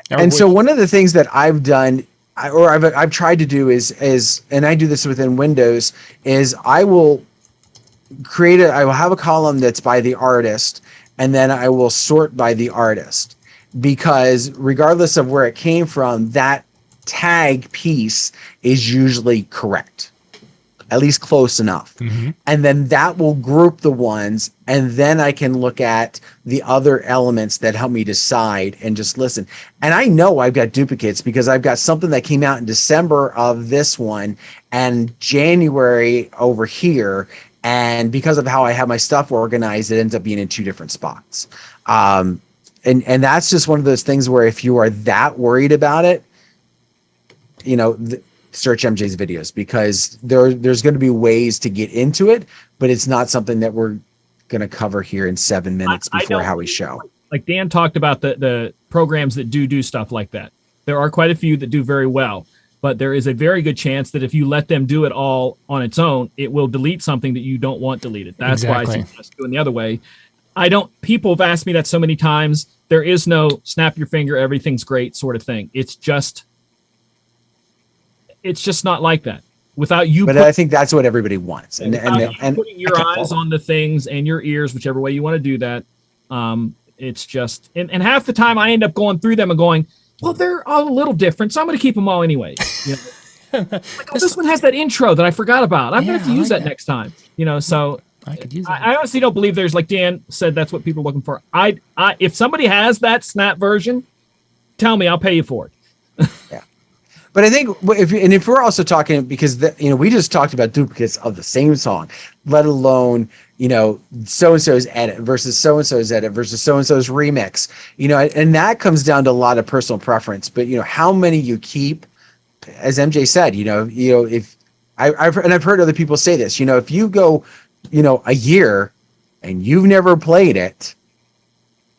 Speaker 2: And so one of the things that I've done, or I've tried to do is, and I do this within Windows, is I will have a column that's by the artist, and then I will sort by the artist, because regardless of where it came from, that tag piece is usually correct. at least close enough. And then that will group the ones. And then I can look at the other elements that help me decide and just listen. And I know I've got duplicates because I've got something that came out in December of this one and January over here. And because of how I have my stuff organized, it ends up being in two different spots. And that's just one of those things where if you are that worried about it, search MJ's videos, because there's going to be ways to get into it, but it's not something that we're going to cover here in 7 minutes before Howie's show.
Speaker 3: Like Dan talked about the programs that do stuff like that. There are quite a few that do very well, but there is a very good chance that if you let them do it all on its own, it will delete something that you don't want deleted. That's why I suggest doing the other way. People have asked me that so many times. There is no snap your finger, everything's great sort of thing. It's just not like that. Without you,
Speaker 2: but I think that's what everybody wants, and
Speaker 3: putting your eyes on the things and your ears, whichever way you want to do that. It's just, and half the time I end up going through them and going, well, they're all a little different, so I'm going to keep them all anyway. This one has that intro that I forgot about. I'm going to have to use that next time. So
Speaker 1: I could use it.
Speaker 3: I honestly don't believe there's, like Dan said, that's what people are looking for. If somebody has that snap version, tell me, I'll pay you for it.
Speaker 2: Yeah. But I think if we're also talking, because we just talked about duplicates of the same song, let alone so-and-so's edit versus so-and-so's edit versus so-and-so's remix, and that comes down to a lot of personal preference. But how many you keep, as MJ said, if I've heard other people say this, if you go a year and you've never played it,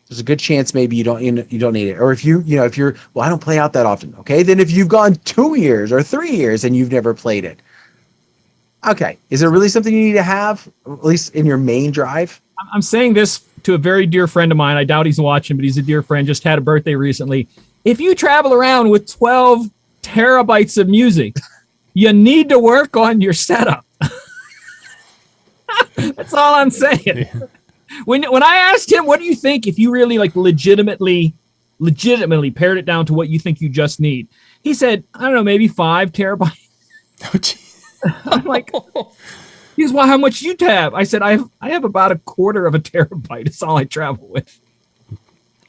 Speaker 2: there's a good chance maybe you don't need it. Or if you're, I don't play out that often. Okay. Then if you've gone 2 years or 3 years and you've never played it. Okay. Is it really something you need to have, at least in your main drive?
Speaker 3: I'm saying this to a very dear friend of mine. I doubt he's watching, but he's a dear friend, just had a birthday recently. If you travel around with 12 terabytes of music, you need to work on your setup. That's all I'm saying. Yeah. When I asked him, what do you think if you really legitimately pared it down to what you think you just need? He said, I don't know, maybe 5 terabytes.
Speaker 1: Oh, geez.
Speaker 3: I'm like, he goes, well, how much you have? I said, I have about 1/4 of a terabyte. It's all I travel with.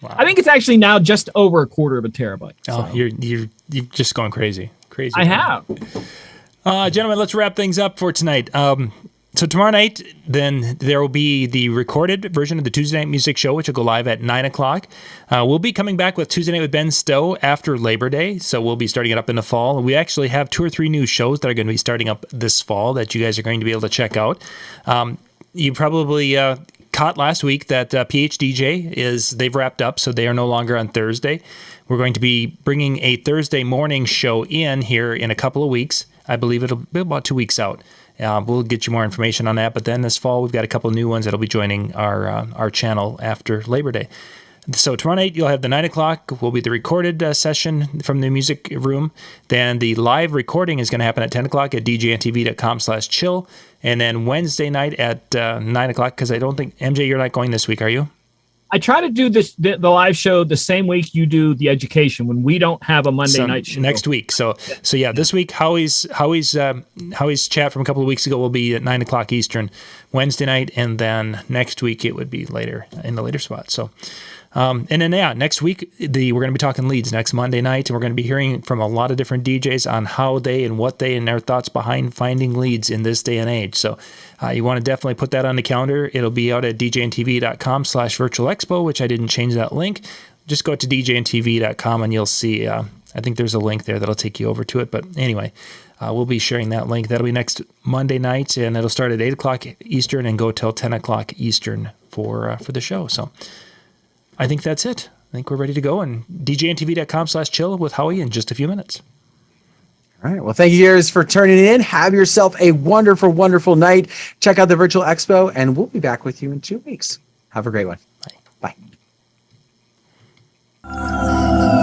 Speaker 3: Wow. I think it's actually now just over 1/4 of a terabyte.
Speaker 1: Oh, so. You're just going crazy.
Speaker 3: I have.
Speaker 1: Gentlemen, let's wrap things up for tonight. So tomorrow night, then there will be the recorded version of the Tuesday Night Music Show, which will go live at 9 o'clock. We'll be coming back with Tuesday Night with Ben Stowe after Labor Day, so we'll be starting it up in the fall. We actually have 2 or 3 new shows that are going to be starting up this fall that you guys are going to be able to check out. You probably caught last week that PHDJ they've wrapped up, so they are no longer on Thursday. We're going to be bringing a Thursday morning show in here in a couple of weeks. I believe it'll be about 2 weeks out. We'll get you more information on that. But then this fall, we've got a couple of new ones that'll be joining our channel after Labor Day. So tomorrow night, you'll have the 9 o'clock will be the recorded session from the music room. Then the live recording is going to happen at 10 o'clock at DJNTV.com/chill. And then Wednesday night at 9 o'clock, because I don't think, MJ, you're not going this week, are you?
Speaker 3: I try to do the live show the same week you do the education when we don't have a Monday night show.
Speaker 1: Next week. So yeah, this week Howie's chat from a couple of weeks ago will be at 9 o'clock Eastern Wednesday night, and then next week it would be later in the later spot. So and then next week we're going to be talking leads next Monday night, and we're going to be hearing from a lot of different DJs on how they and what they and their thoughts behind finding leads in this day and age. So you want to definitely put that on the calendar. It'll be out at DJNTV.com/virtual expo, which I didn't change that link. Just go to DJNTV.com and you'll see, I think there's a link there that'll take you over to it. But anyway, we'll be sharing that link. That'll be next Monday night, and it'll start at 8 o'clock Eastern and go till 10 o'clock Eastern for the show. So I think that's it. I think we're ready to go. And DJNTV.com/chill with Howie in just a few minutes.
Speaker 2: All right. Well, thank you guys for turning in. Have yourself a wonderful, wonderful night. Check out the virtual expo, and we'll be back with you in 2 weeks. Have a great one. Bye. Bye.